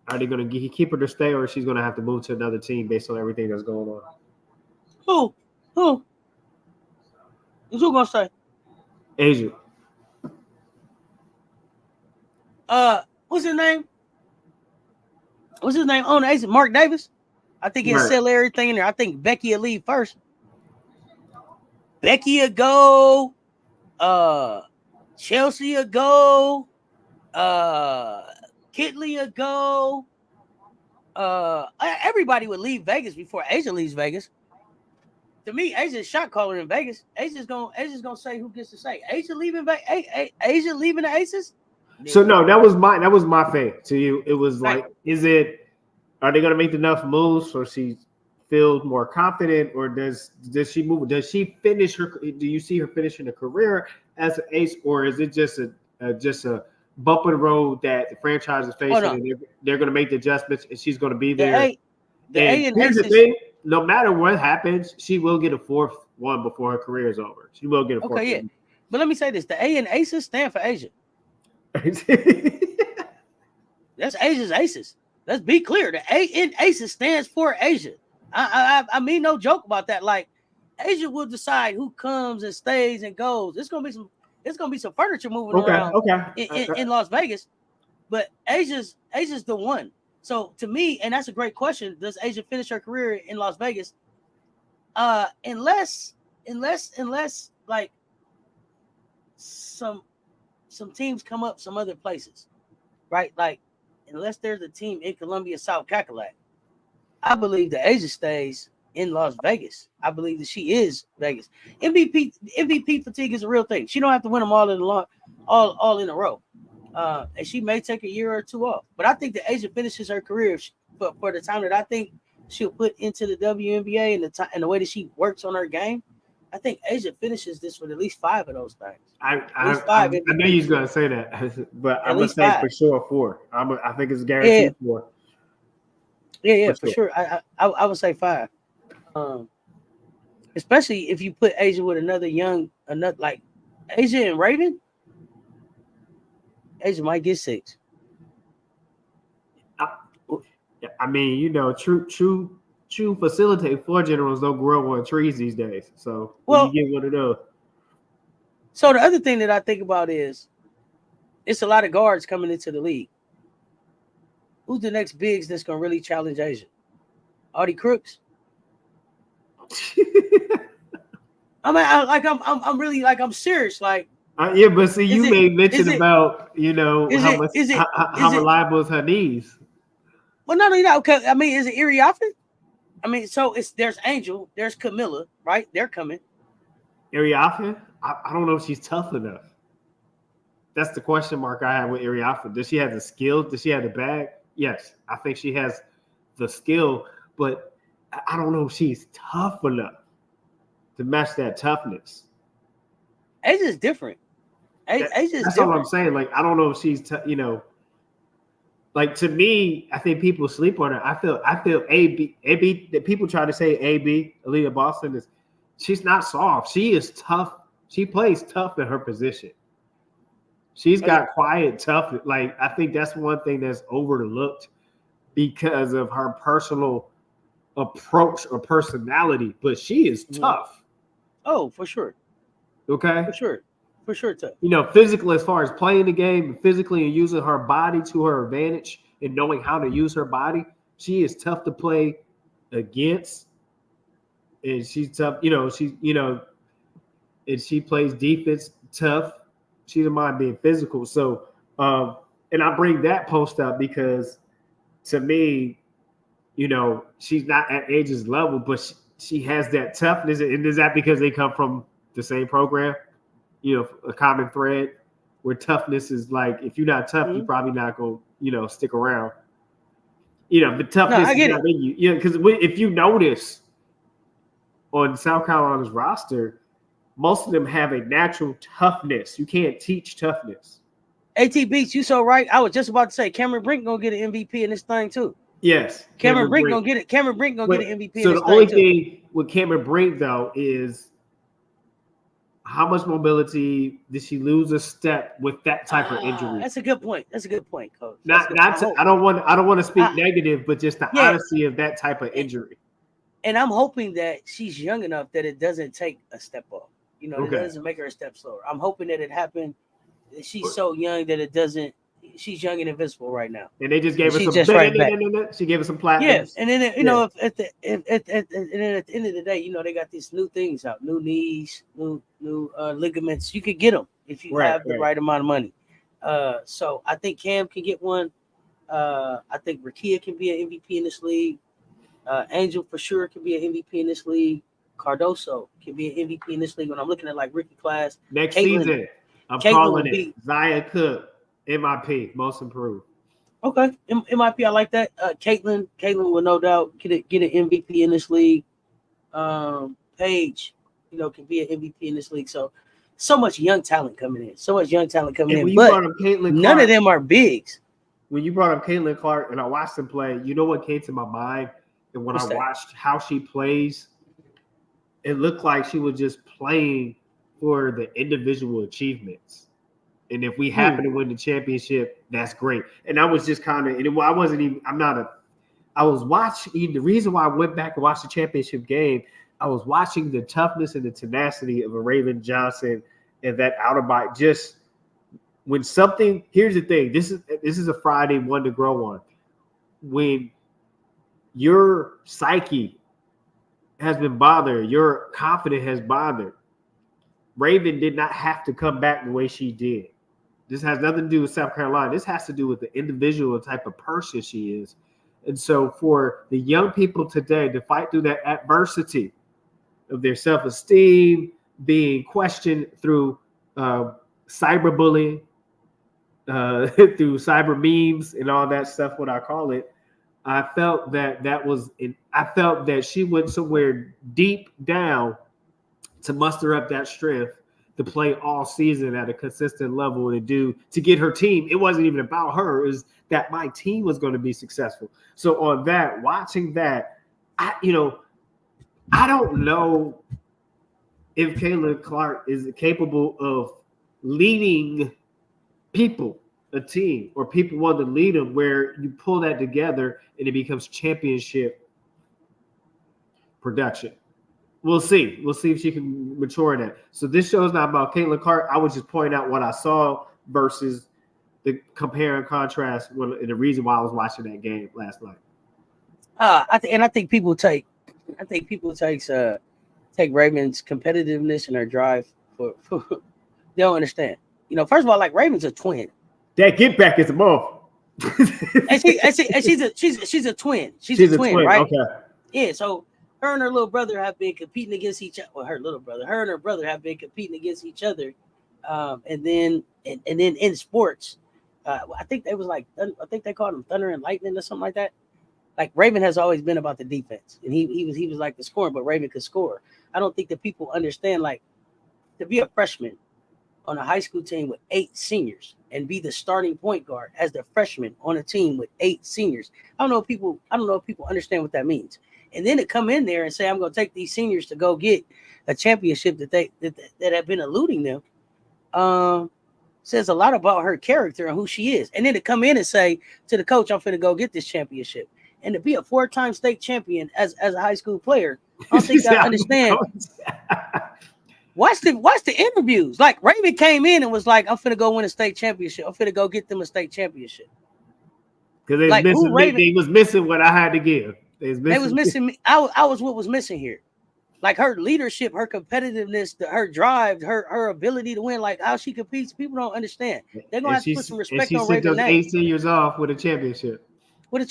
are they going to keep her to stay, or she's going to have to move to another team based on everything that's going on? Who? Who's going to stay? Asia. What's his name? On the Asia? Mark Davis? I think he'll sell everything in there. I think Becky will leave first. Becky will go. Chelsea will go. Kitley will go. Everybody would leave Vegas before Asia leaves Vegas. To me, Asia's shot caller in Vegas. Asia's gonna say who gets to say. Asia leaving Asia leaving the Aces. So no, that was my thing to you. It was like, are they gonna make enough moves so she feels more confident, or does she move? Does she finish her? Do you see her finishing a career as an ace, or is it just a bump in the road that the franchise is facing, no. and they're going to make the adjustments, and she's going to be The there. A and Here's the Aces. thing: no matter what happens, she will get a fourth one before her career is over. She will get a fourth. Okay, yeah. one. But let me say this: the A and Aces stand for Asia. That's Asia's Aces. Let's be clear: the A in Aces stands for Asia. I mean no joke about that. Like Asia will decide who comes and stays and goes. It's gonna be some furniture moving around in Las Vegas, but Asia's the one. So to me, and that's a great question: does Asia finish her career in Las Vegas? Unless like some teams come up some other places, right? Like unless there's a team in Columbia, South Cackalack, I believe that Asia stays in Las Vegas. I believe that she is Vegas. MVP fatigue is a real thing. She don't have to win them all in a row. And she may take a year or two off. But I think that Asia finishes her career for the time that I think she'll put into the WNBA and the way that she works on her game. I think Asia finishes this with at least 5 of those things. I knew you was gonna say that, but I'm gonna say 5. For sure 4. I think it's guaranteed 4. Yeah, for sure. I would say 5. Especially if you put Asia with another like Asia and Raven. Asia might get 6. I mean, you know, true facilitate floor generals don't grow on trees these days. So you get one of those. So the other thing that I think about is it's a lot of guards coming into the league. Who's the next bigs that's gonna really challenge Asia? Audie Crooks. I mean, I'm really like I'm serious. Like, yeah, but see, you made mention about how reliable is her knees. Well, not only that. Okay, I mean, is it Iriafen? I mean, so there's Angel, there's Camilla, right? They're coming. Iriafen? I don't know if she's tough enough. That's the question mark I have with Iriafen. Does she have the skill? Does she have the bag? Yes, I think she has the skill, but I don't know if she's tough enough to match that toughness. Asia's different. Asia's that's different. all I'm saying. Like, I don't know if she's, like to me, I think people sleep on her. I feel AB that people try to say AB, Aaliyah Boston she's not soft. She is tough. She plays tough in her position. She's got quiet tough. Like, I think that's one thing that's overlooked because of her personal approach or personality. But she is tough. Oh, for sure. Okay. For sure tough. Physically, as far as playing the game, physically and using her body to her advantage and knowing how to use her body, she is tough to play against. And she's tough, and she plays defense tough. She doesn't mind being physical. So, and I bring that post up because to me, she's not at Asia's level, but she has that toughness. And is that because they come from the same program? A common thread where toughness is like, if you're not tough, you're probably not going to, stick around. But toughness is not in you. Because if you notice on South Carolina's roster, most of them have a natural toughness. You can't teach toughness. AT Beats, you so right. I was just about to say Cameron Brink gonna get an MVP in this thing too. Yes, Cameron Brink gonna get it. Cameron Brink gonna get an MVP. So the only thing with Cameron Brink though is how much mobility did she lose a step with that type of injury? That's a good point. Coach. I don't want to speak negative, but just the honesty of that type of injury. And I'm hoping that she's young enough that it doesn't take a step off. It doesn't make her a step slower. I'm hoping that it happened. She's so young that it doesn't. She's young and invincible right now. And they just gave her some. She gave her some platinum. Yes, and then if at the end of the day, they got these new things out, new knees, new ligaments. You could get them if you have the right amount of money. So I think Cam can get one. I think Rakia can be an MVP in this league. Angel for sure can be an MVP in this league. Cardoso can be an MVP in this league. When I'm looking at like rookie class next season, I'm calling it Zaya Cook, MIP, most improved. Okay, MIP, I like that. Caitlin will no doubt get an MVP in this league. Paige, can be an MVP in this league. So so much young talent coming in. So much young talent coming And when in. you But brought up Caitlin none Clark, of them are bigs. when you brought up Caitlin Clark and I watched them play, you know what came to my mind? And when What's I that? watched how she plays, it looked like she was just playing for the individual achievements. And if we happen to win the championship, that's great. And I was just kind of, and I wasn't even, I was watching, the reason why I went back and watched the championship game, I was watching the toughness and the tenacity of a Raven Johnson and that outer body. Just when something, here's the thing, this is a Friday one to grow on. When your psyche has been bothered, your confidence has bothered, Raven did not have to come back the way she did. This has nothing to do with South Carolina. This has to do with the individual type of person she is. And so for the young people today to fight through that adversity of their self-esteem, being questioned through cyberbullying, through cyber memes and all that stuff, what I call it, I felt I felt that she went somewhere deep down to muster up that strength to play all season at a consistent level to get her team. It wasn't even about her. It was that my team was going to be successful. So on that, watching that, I don't know if Caitlin Clark is capable of leading people, a team, or people want to lead them where you pull that together and it becomes championship production. We'll see. We'll see if she can mature in that. So this show is not about Caitlin Clark. I was just pointing out what I saw versus the compare and contrast and the reason why I was watching that game last night. I think people take Raven's competitiveness and her drive for they don't understand. First of all, like Raven's a twin. That get back is a move. and she's a twin. She's a twin, right? Okay. Yeah. So her and her little brother have been competing against each other. Well, her and her brother have been competing against each other. And then in sports, I think they called them Thunder and Lightning or something like that. Like Raven has always been about the defense, and he was like the scoring, but Raven could score. I don't think that people understand, like, to be a freshman on a high school team with 8 seniors and be the starting point guard as the freshman on a team with 8 seniors. I don't know if people understand what that means. And then to come in there and say, I'm going to take these seniors to go get a championship that have been eluding them, says a lot about her character and who she is. And then to come in and say to the coach, I'm finna go get this championship. And to be a 4-time state champion as a high school player, I don't think I understand. Watch the interviews. Like Raven came in and was like, I'm finna go win a state championship. I'm finna go get them a state championship. Because they was missing what I had to give. They was missing me. I was what was missing here. Like her leadership, her competitiveness, her drive, her ability to win, like how she competes, people don't understand. They're gonna have to put some respect on Raven's name. 8 seniors off with a championship. And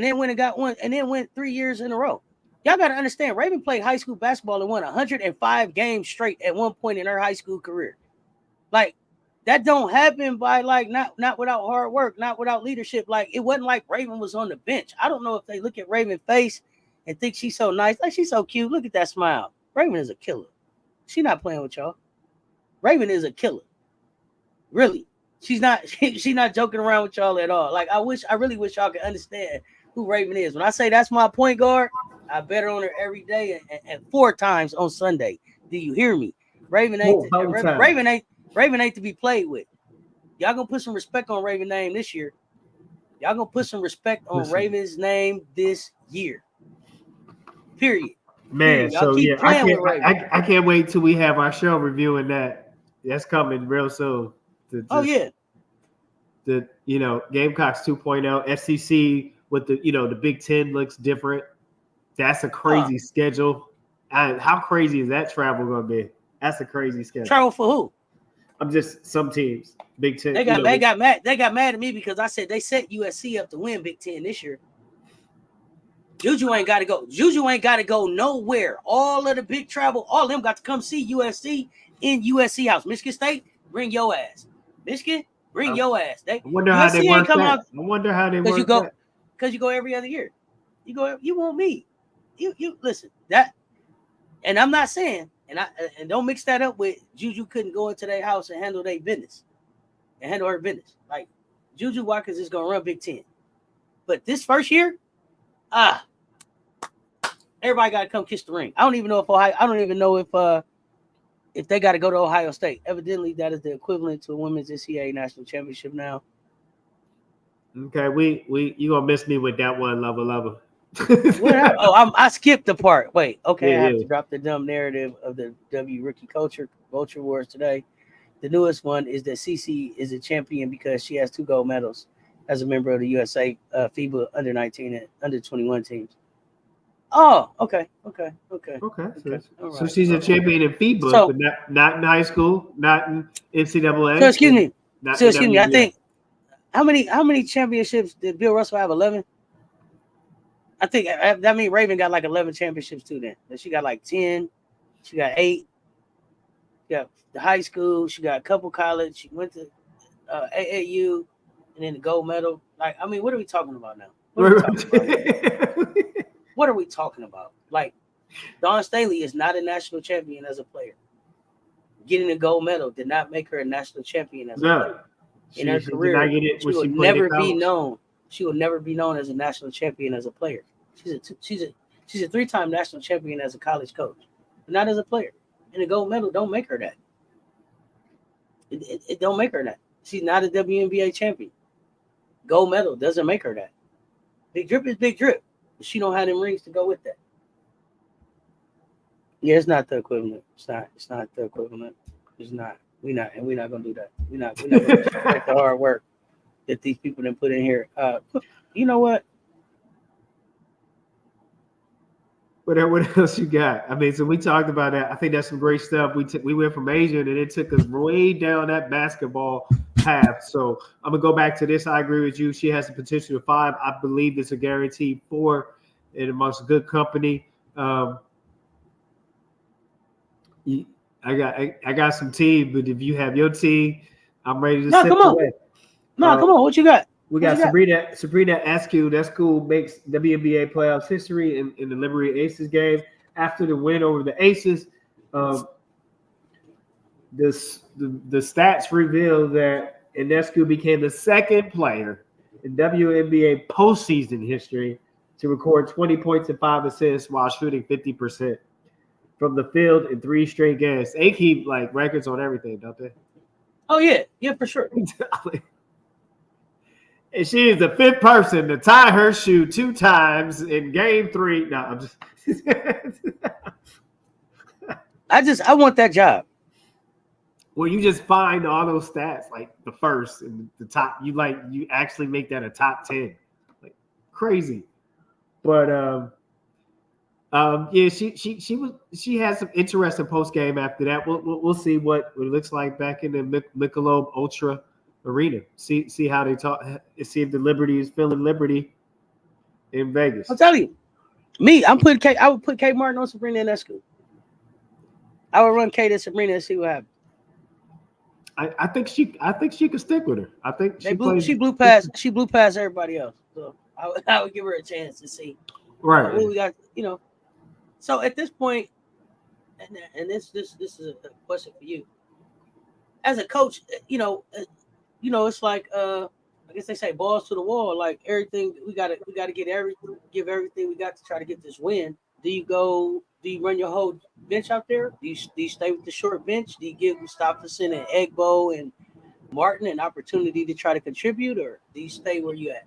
then went and got one, and then went 3 years in a row. Y'all got to understand, Raven played high school basketball and won 105 games straight at one point in her high school career. Like, that don't happen by, like, not without hard work, not without leadership. Like, it wasn't like Raven was on the bench. I don't know if they look at Raven's face and think she's so nice. Like, she's so cute. Look at that smile. Raven is a killer. She's not playing with y'all. Raven is a killer. Really. She's not joking around with y'all at all. Like, I really wish y'all could understand who Raven is. When I say that's my point guard, I bet her on her every day and 4 times on Sunday. Do you hear me? Raven ain't to be played with. Y'all gonna put some respect on Raven's name this year. Y'all gonna put some respect on Raven's name this year. Period. Man, so yeah, I can't wait till we have our show reviewing that. That's coming real soon. The Gamecocks 2.0, SEC with the Big Ten looks different. That's a crazy schedule. How crazy is that travel going to be? That's a crazy schedule. Travel for who? I'm just some teams. Big Ten. They got mad at me because I said they set USC up to win Big Ten this year. Juju ain't got to go. Juju ain't got to go nowhere. All of the big travel, all of them got to come see USC in USC house. Michigan State, bring your ass. Michigan, bring your ass. I wonder how they work that. I wonder how they work that. Because you go every other year. You won't meet. You listen, that, and I'm not saying, And don't mix that up with Juju couldn't go into their house and handle their business and handle her business. Like Juju Watkins is gonna run Big Ten, but this first year, everybody got to come kiss the ring. I don't even know if they got to go to Ohio State. Evidently, that is the equivalent to a women's NCAA national championship now. Okay, you gonna miss me with that one, lover. What happened? Oh, I skipped the part. Wait, okay, I have Yeah. to drop the dumb narrative of the W Rookie Vulture Awards today. The newest one is that CC is a champion because she has 2 gold medals as a member of the USA FIBA under 19 and under 21 teams. Oh, okay. So she's a champion in FIBA, but not in high school, not in NCAA. So excuse me. WNBA. I think how many championships did Bill Russell have? 11. I think that means Raven got like 11 championships too. Then she got like 10. She got 8. She got the high school. She got a couple college. She went to AAU, and then the gold medal. Like, I mean, what are we talking about now? What are we talking about? Like, Dawn Staley is not a national champion as a player. Getting a gold medal did not make her a national champion as a player. In her career, she will never be known. She will never be known as a national champion as a player. She's a 3-time national champion as a college coach, but not as a player. And the gold medal don't make her that. It don't make her that. She's not a WNBA champion. Gold medal doesn't make her that. Big drip is big drip. But she don't have them rings to go with that. Yeah, it's not the equivalent. It's not the equivalent. It's not. We're not gonna do that. We're not gonna respect the hard work that these people done put in here. You know what? What else you got? I mean, so we talked about that. I think that's some great stuff. We went from Asia and it took us way down that basketball path. So I'm gonna go back to this. I agree with you. She has the potential of 5. I believe it's a guaranteed 4 and amongst good company. I got some tea, but if you have your tea, I'm ready to sip away. No, come on. What you got? We got Sabrina Askew. That school makes WNBA playoffs history in the Liberty Aces game. After the win over the Aces, the stats reveal that Ionescu became the 2nd player in WNBA postseason history to record 20 points and 5 assists while shooting 50% from the field in 3 straight games. They keep like records on everything, don't they? Oh yeah, for sure. And she is the 5th person to tie her shoe 2 times in game 3. No, I'm just. I want that job. Well, you just find all those stats like the first and the top. You actually make that a top 10, like crazy. But yeah, she has some interesting post game after that. We'll see what it looks like back in the Michelob Ultra Arena. See how they talk. See if the Liberty is feeling Liberty in Vegas. I'll tell you, I would put Kate Martin on Sabrina Ionescu. I would run Kate and Sabrina and see what happens. I think she could stick with her. I think she blew past everybody else. So I would give her a chance to see. Right. What we got, So at this point, and this is a question for you. As a coach, it's like I guess they say balls to the wall. Like everything, we gotta give everything we got to try to get this win. Do you run your whole bench out there? Do you stay with the short bench? Do you give Gustafsson and Egbo and Martin an opportunity to try to contribute, or do you stay where you at?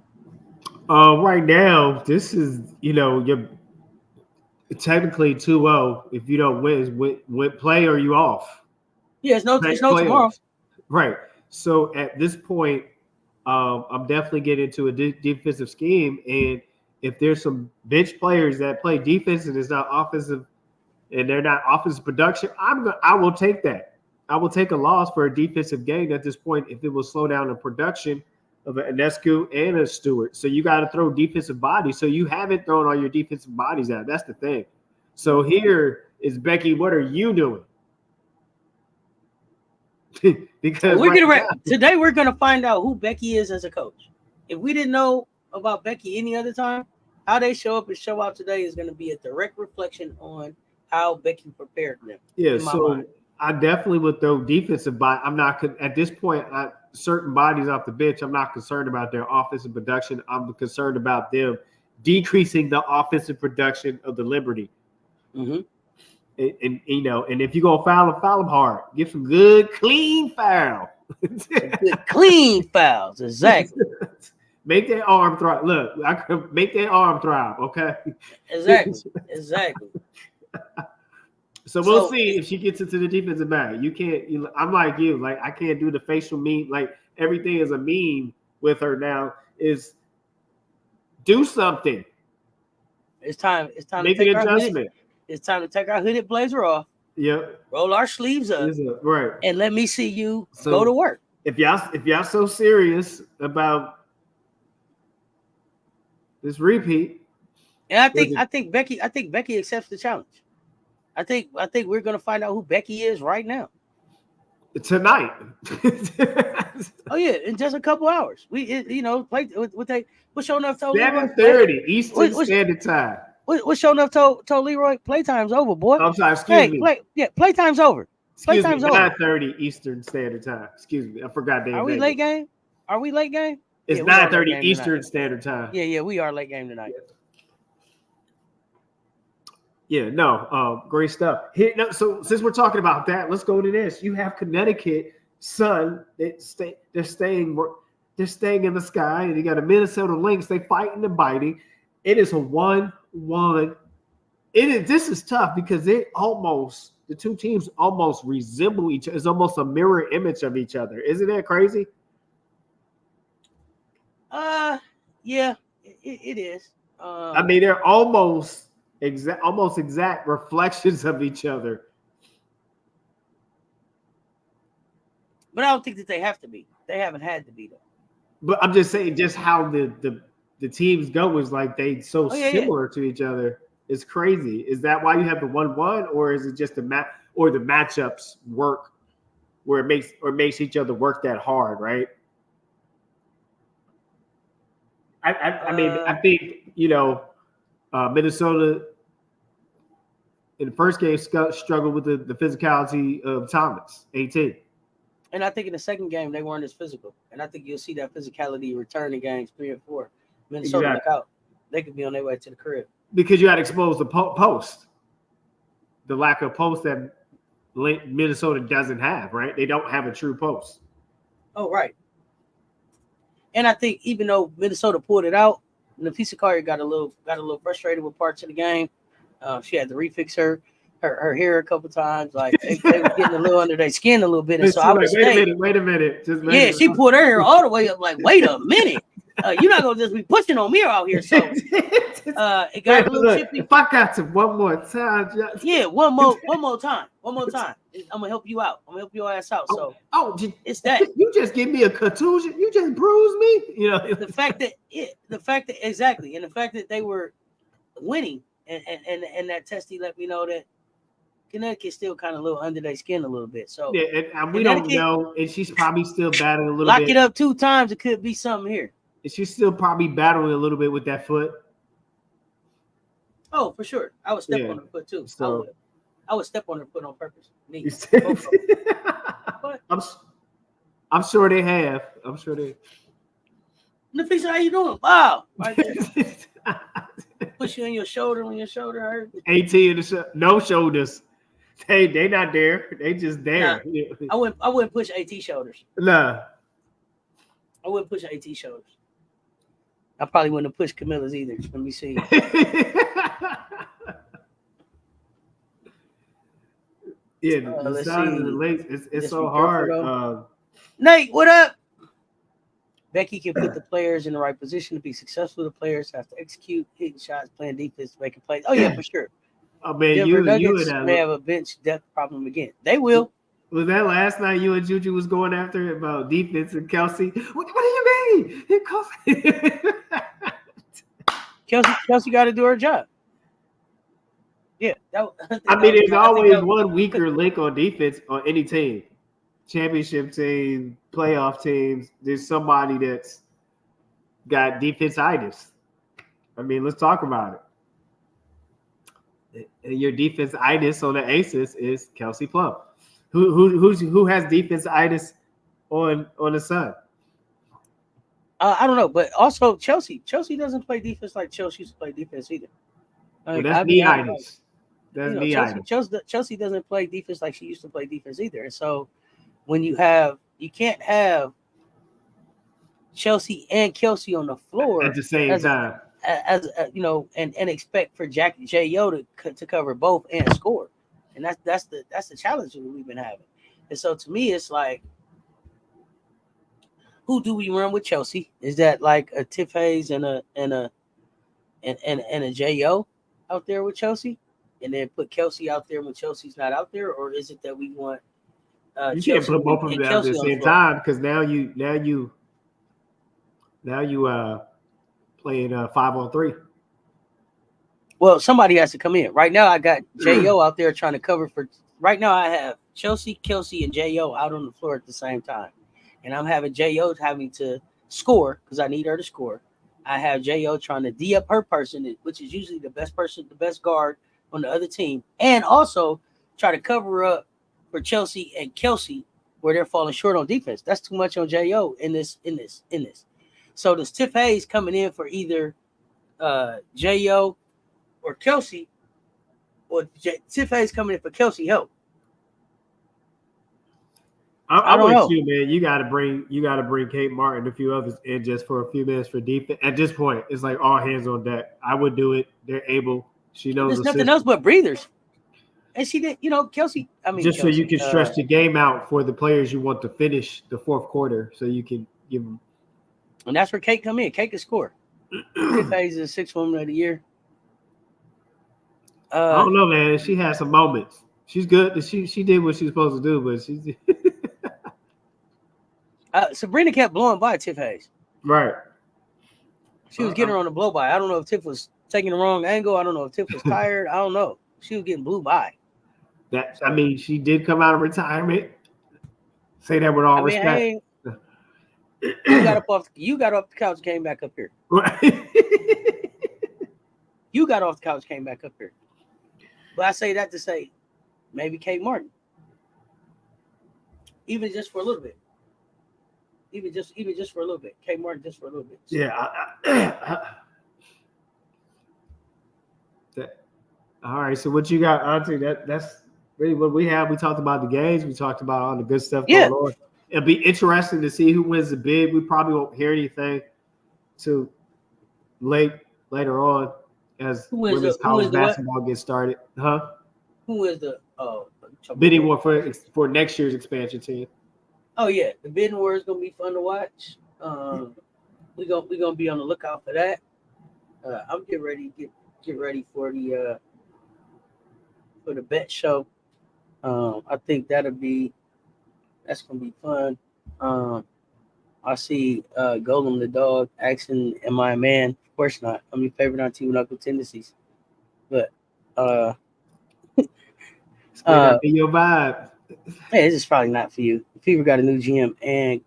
Right now, this is you're technically 2-0. If you don't win play or you off. Yeah, it's no tomorrow. Right. So at this point, I'm definitely getting into a defensive scheme, and if there's some bench players that play defense and it's not offensive, and they're not offensive production, I will take that. I will take a loss for a defensive game at this point if it will slow down the production of an Ionescu and a Stewart. So you got to throw defensive bodies. So you haven't thrown all your defensive bodies out. That's the thing. So here is Becky. What are you doing? Because today we're gonna find out who Becky is as a coach. If we didn't know about Becky any other time, how they show up and show out today is gonna be a direct reflection on how Becky prepared them. Yeah, in my so mind. I definitely would throw defensive body. I'm not at this point. Certain bodies off the bench, I'm not concerned about their offensive production. I'm concerned about them decreasing the offensive production of the Liberty. Mm-hmm. And and if you're gonna foul them hard. Give some good, clean foul. Good, clean fouls, exactly. Make that arm thrive. Look, I could make that arm thrive. Okay. Exactly. So we'll see if she gets into the defensive back. You can't. I'm like you. Like I can't do the facial meme. Like everything is a meme with her now. Is do something. It's time. It's time Make to take an adjustment. It's time to take our hooded blazer off. Yep. Roll our sleeves up. Right. And let me see you go to work. If y'all so serious about this repeat, and I think Becky accepts the challenge. I think we're gonna find out who Becky is right now. Tonight. Oh yeah, in just a couple hours. Play what show enough told 7:30 Eastern Standard Time. What show enough told Leroy playtime's over, boy. I'm sorry, excuse me. Playtime's over. Excuse Playtime's me, over. 9:30 Eastern Standard Time. Excuse me, I forgot. Are we late game? It's 9:30 Eastern Standard Time. Yeah, we are late game tonight. Yeah, no, great stuff. So since we're talking about that, let's go to this. You have Connecticut Sun. They're staying in the sky, and you got a Minnesota Lynx. They fighting and biting. It is a 1-1. This is tough because the two teams almost resemble each other. It's almost a mirror image of each other. Isn't that crazy? Yeah, it is. I mean, they're almost exact reflections of each other. But I don't think that they have to be. They haven't had to be though. But I'm just saying, just how the teams go is like they similar to each other. It's crazy. Is that why you have the 1-1, or is it just the matchups work where it makes each other work that hard, right? I think Minnesota in the first game struggled with the physicality of Thomas, 18. And I think in the second game they weren't as physical, and I think you'll see that physicality return in games 3 and 4. Minnesota look out; they could be on their way to the crib because you had exposed the post, the lack of post that Minnesota doesn't have. Right? They don't have a true post. Oh, right. And I think even though Minnesota pulled it out, Nafisa Carter got a little frustrated with parts of the game. She had to refix her hair a couple times. Like they were getting a little under their skin a little bit. And so I was wait a minute. She pulled her hair all the way up. Like, wait a minute. You're not gonna just be pushing on me out here. So it got a little chippy. If I got to one more time, yeah, one more time. I'm gonna help you out. I'm gonna help your ass out. So it's that you just give me a contusion. You just bruised me. The fact that exactly, and the fact that they were winning, and that testy let me know that Connecticut's still kind of a little under their skin a little bit. So yeah, and we don't know, and she's probably still battling a little bit. Lock it up 2 times, it could be something here. And she's still probably battling a little bit with that foot. Oh, for sure. I would step on her foot too. So I would step on her foot on purpose. I'm sure they have. I'm sure they. Nafisa, how you doing? Wow. Right there. Push you on your shoulder when your shoulder hurt. 18 no shoulders. They not there. They just there. Nah, I wouldn't push AT shoulders. Nah. I wouldn't push AT shoulders. I probably wouldn't have pushed Camilla's either. Let me see. Yeah, the size of the legs, it's so hard. Nate, what up? Becky can put the players in the right position to be successful. The players have to execute, hitting shots, playing defense, making plays. Oh yeah, for sure. Oh man, you may have a bench depth problem again. They will. Was that last night you and Juju was going after about defense and Kelsey? What do you mean? Kelsey got to do her job. Yeah. There's always one weaker link on defense on any team. Championship team, playoff teams. There's somebody that's got defensitis. I mean, let's talk about it. And your defense itis on the Aces is Kelsey Plum. Who has defense itis on the Sun? I don't know, but also Chelsea doesn't play defense like Chelsea used to play defense either. I Well, mean, that's I'll be knee honest. itis. That's knee itis. Chelsea doesn't play defense like she used to play defense either. And so when you can't have Chelsea and Kelsey on the floor At the same time. as and expect for J.O. to cover both and score. And that's the challenge that we've been having. And so to me, it's like, who do we run with Chelsea? Is that like a Tiff Hayes and a J.O. out there with Chelsea? And then put Kelsey out there when Chelsea's not out there? Or is it that we want You Chelsea can't put both of them out at the same time, because now you playing 5-on-3. Well, somebody has to come in. Right now, I got J.O. out there trying to cover for. Right now, I have Chelsea, Kelsey, and J.O. out on the floor at the same time. And I'm having J.O. having to score because I need her to score. I have J.O. trying to D up her person, which is usually the best person, the best guard on the other team. And also try to cover up for Chelsea and Kelsey where they're falling short on defense. That's too much on J.O. in this. So does Tiff Hayes coming in for either J.O. or Kelsey, or Tiff Hayes coming in for Kelsey help? I'm with you, man. You got to bring Kate Martin and a few others in just for a few minutes for defense. At this point, it's like all hands on deck. I would do it. They're able. She knows. There's nothing else but breathers. And she did, Kelsey. So you can stretch the game out for the players you want to finish the fourth quarter, so you can give them. And that's where Kate come in. Kate can score. Tiff Hayes is the 6th woman of the year. I don't know, man. She had some moments. She's good. She did what she's supposed to do, but she's. Sabrina kept blowing by Tiff Hayes. Right. She was getting her on the blow by. I don't know if Tiff was taking the wrong angle. I don't know if Tiff was tired. I don't know. She was getting blew by. She did come out of retirement. Say that with all respect. Hey, you got off the couch, came back up here. Right. You got off the couch, came back up here. But I say that to say, maybe Kate Martin, even just for a little bit. Even just for a little bit. Kate Martin just for a little bit. So. Yeah. All right. So what you got, Auntie? That's really what we have. We talked about the games. We talked about all the good stuff going on. It'll be interesting to see who wins the bid. We probably won't hear anything till later on as women's college basketball gets started. Huh? Who is the bidding war for next year's expansion team? Oh yeah, the bidding war is gonna be fun to watch. We're gonna be on the lookout for that. I'm getting ready to get ready for the bet show. I think that's gonna be fun. I see Golem the dog asking, "Am I a man?" Of course not. I'm your favorite on Team Knuckle Tendencies, but it's gonna be your vibe. Hey, this is probably not for you. Fever got a new GM, and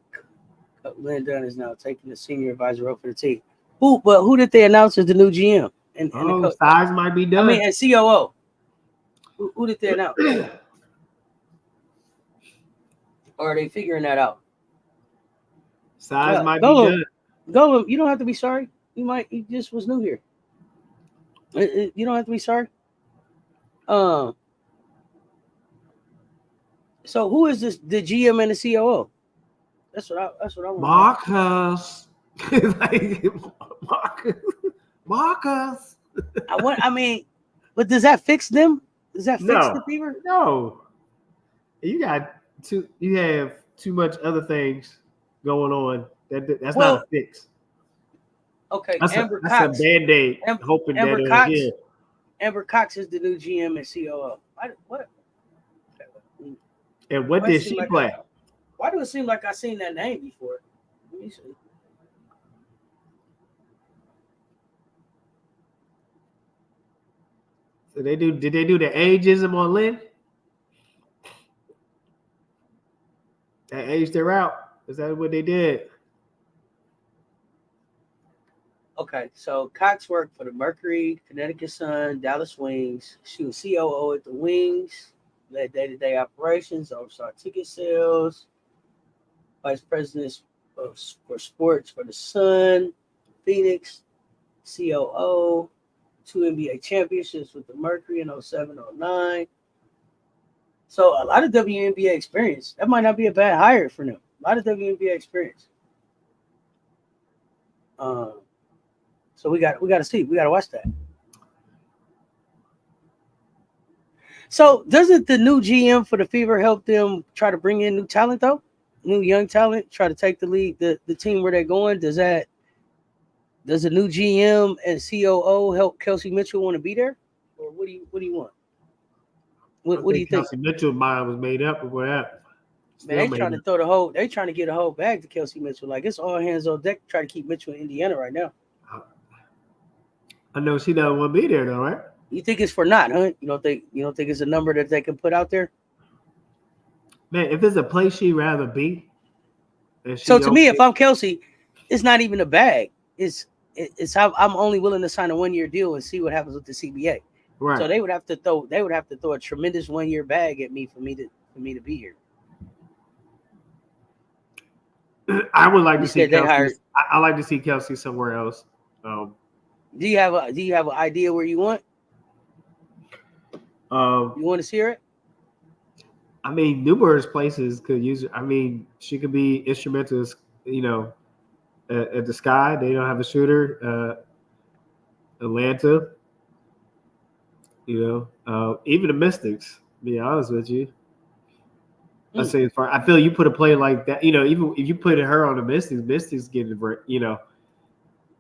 Lynn Dunn is now taking the senior advisor role for the team. Who did they announce as the new GM? And the size might be done. and COO. Who did they announce? Or are they figuring that out? Size might be done. Golem, you don't have to be sorry. You just was new here. You don't have to be sorry. So who is the GM and the COO? That's what I want. Marcus. Marcus. But does that fix them? Does that fix the Fever? No. You have too much other things going on. That's not a fix. Okay, that's a Band-Aid. Hoping Amber Cox is the new GM and COO. What? And what did she play? Why do it seem like I've seen that name before? Let me see. So did they do the ageism on Lynn? That aged her out. Is that what they did? Okay, so Cox worked for the Mercury, Connecticut Sun, Dallas Wings. She was COO at the Wings, led day-to-day operations, oversaw ticket sales, vice president for sports for the Sun, Phoenix, COO, 2 NBA championships with the Mercury in 07, 09. So a lot of WNBA experience. That might not be a bad hire for them. A lot of WNBA experience. So we got to see. We got to watch that. So doesn't the new GM for the Fever help them try to bring in new talent though? New young talent, try to take the lead, the team where they're going. Does a new GM and COO help Kelsey Mitchell want to be there? Or what do you want? What do you think? Kelsey Mitchell's mind was made up before that. Man, they trying to throw the whole. They trying to get a whole bag to Kelsey Mitchell. Like it's all hands on deck to try to keep Mitchell in Indiana right now. I know she doesn't want to be there though, right? You think it's for not, huh? You don't think it's a number that they can put out there? Man, if it's a place she'd rather be. So to me, if I'm Kelsey, it's not even a bag. It's I'm only willing to sign a 1-year deal and see what happens with the CBA. Right. So they would have to throw a tremendous 1-year bag at me for me to be here. I would like to see Kelsey. I like to see Kelsey somewhere else. Do you have an idea where you want? You want to see her? I mean, numerous places could use her. I mean, she could be instrumental, at the Sky. They don't have a shooter. Atlanta. Even the Mystics, to be honest with you. I say as far I feel you put a player like that, even if you put her on the Mystics get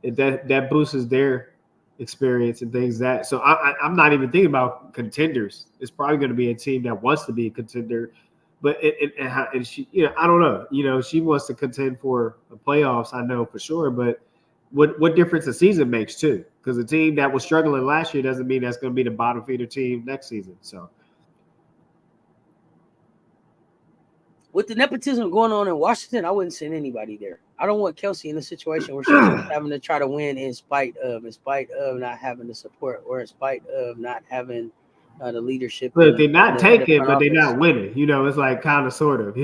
that boosts their experience and things that. So I'm not even thinking about contenders. It's probably going to be a team that wants to be a contender, but and she, I don't know. She wants to contend for the playoffs. I know for sure, but what difference a season makes too? Because a team that was struggling last year doesn't mean that's going to be the bottom feeder team next season. So. With the nepotism going on in Washington, I wouldn't send anybody there. I don't want Kelsey in a situation where she's having to try to win in spite of not having the support or in spite of not having the leadership. But they're not taking, but they're not winning. It's like kind of sort of.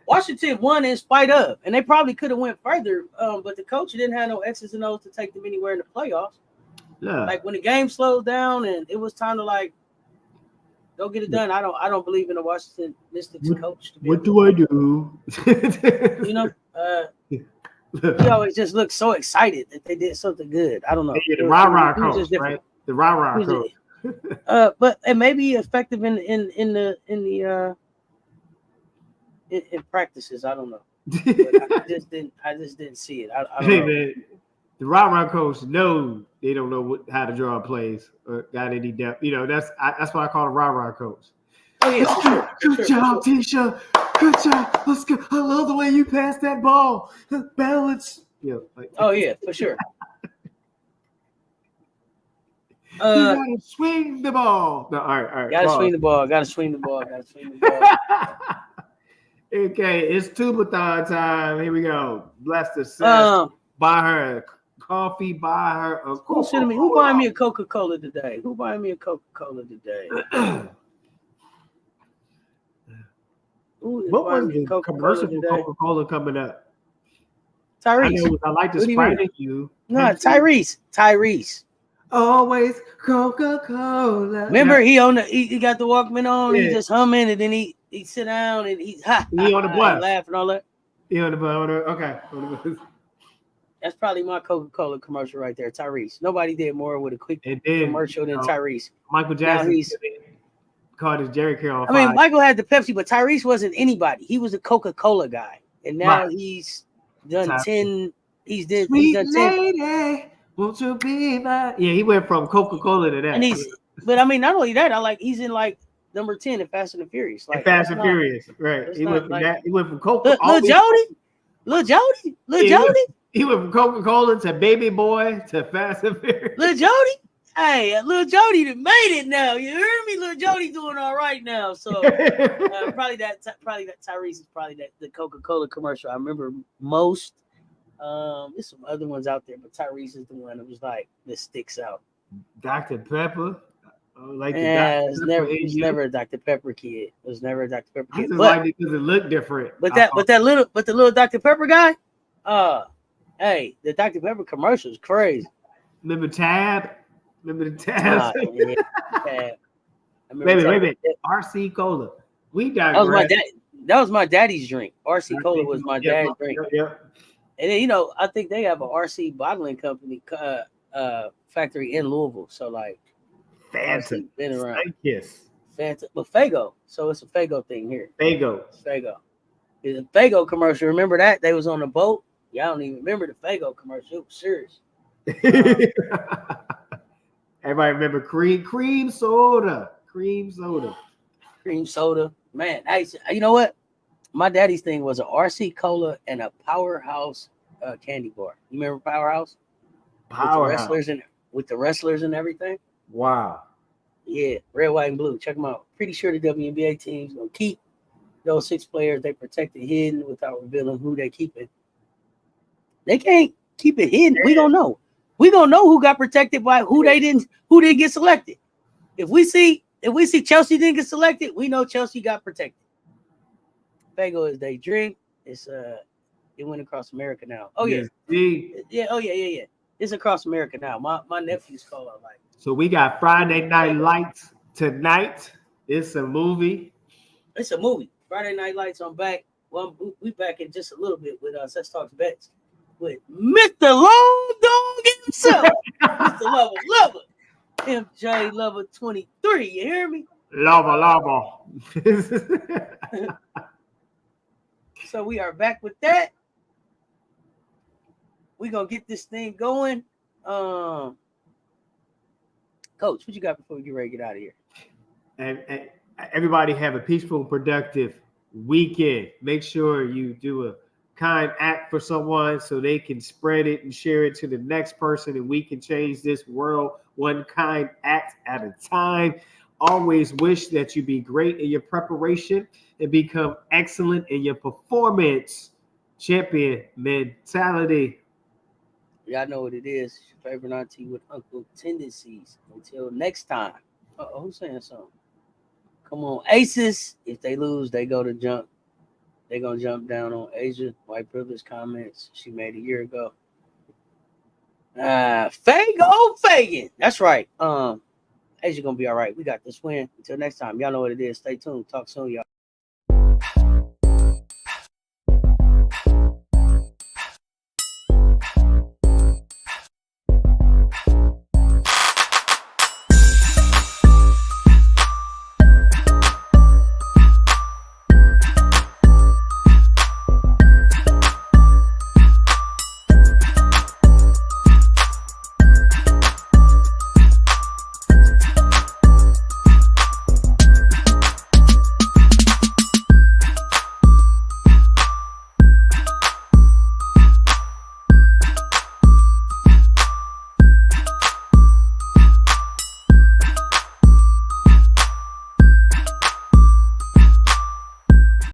Washington won in spite of, and they probably could have went further, but the coach didn't have no X's and O's to take them anywhere in the playoffs. Yeah. Like when the game slowed down and it was time to go get it done. I don't believe in the Washington Mystics coach. What do I do? He always just looks so excited that they did something good. I don't know. The rah-rah coach, right? The rah-rah coach. But it may be effective in practices. I don't know. But I just didn't see it. I don't know. Man, the rah-rah coach knows they don't know how to draw plays or got any depth. That's why I call a rah-rah coach. Oh yeah, good job, Tisha. Good job. Let's go. I love the way you passed that ball. Balance. Oh yeah, for sure. You gotta swing the ball. No, all right. Gotta swing the ball. Okay, it's Tubathon time. Here we go. Bless the Seth. Buy her a coffee. Buy her a Coca-Cola. Who buying me a Coca-Cola today? What was the commercial for Coca-Cola coming up? Tyrese. I like to sprite at you. No, Tyrese. Always Coca-Cola. Remember, he got the Walkman on. Yeah. He just humming, and then he sit down and he on the bus, laughing all that. He on the bus. Okay. That's probably my Coca-Cola commercial right there, Tyrese. Nobody did more with a quick commercial than Tyrese. Michael Jackson called his Jerry Curl on fire. I mean, Michael had the Pepsi, but Tyrese wasn't anybody. He was a Coca-Cola guy, and now he's done 10. He's done 10. Lady, won't you be my? Yeah, he went from Coca-Cola to that. And but I mean, not only that, he's in number 10 in Fast and the Furious. Fast and Furious, right? He went from that. He went from Coca. Lil Jody. He went from Coca-Cola to Baby Boy to Fast and Furious. Lil Jody. Hey, Lil Jody made it now. You heard me? Lil Jody doing all right now. So probably that Tyrese is probably the Coca-Cola commercial I remember most. There's some other ones out there, but Tyrese is the one that was like that sticks out. Dr. Pepper. Like the Yeah, Dr. Pepper in it was you. never a Dr. Pepper kid. It was never a Dr. Pepper I kid. just But like it because it looked different. the little Dr. Pepper guy, hey, the Dr. Pepper commercial is crazy. Remember Tab? Remember the Tab? Yeah. I remember Wait a minute. RC Cola. We that was my digress. dad. That was my daddy's drink. RC Cola was my dad's drink. Yep. And then I think they have a RC bottling company factory in Louisville. So like, Fanta. Been around. Yes. Fanta, but Fago. So it's a Fago thing here. Fago. It's Fago. It's a Fago commercial. Remember that? They was on the boat. Y'all don't even remember the Fago commercial. It was serious. Everybody remember cream soda. Cream soda. Cream soda. Man, you know what? My daddy's thing was an RC Cola and a Powerhouse candy bar. You remember Powerhouse? With the wrestlers and everything. Wow. Yeah, red, white, and blue. Check them out. Pretty sure the WNBA team's gonna keep those 6 players. They protected hidden without revealing who they keeping. They can't keep it hidden. We gonna know. We gonna know who got protected by who didn't get selected. If we see Chelsea didn't get selected, we know Chelsea got protected. Fago is they drink. It's it went across America now. Oh yeah. Yeah. Oh yeah. It's across America now. My nephews call it like. So we got Friday Night Lights tonight. It's a movie. It's a movie. Friday Night Lights on back. Well, we back in just a little bit with Let's Talk Bets with Mr. Long Dog himself, Mr. Lover, MJ Lover 23. You hear me? Lava. So we are back with that. We're gonna get this thing going. Coach, what you got before we get ready to get out of here? And everybody have a peaceful, productive weekend. Make sure you do a kind act for someone so they can spread it and share it to the next person, and we can change this world one kind act at a time. Always wish that you be great in your preparation and become excellent in your performance. Champion mentality. Y'all know what it is. It's your favorite auntie with Uncle Tendencies. Until next time. Who's saying something? Come on, Aces. If they lose, they go to jump. They're going to jump down on Asia. White privilege comments she made a year ago. Fagan. That's right. Asia going to be all right. We got this win. Until next time. Y'all know what it is. Stay tuned. Talk soon, y'all.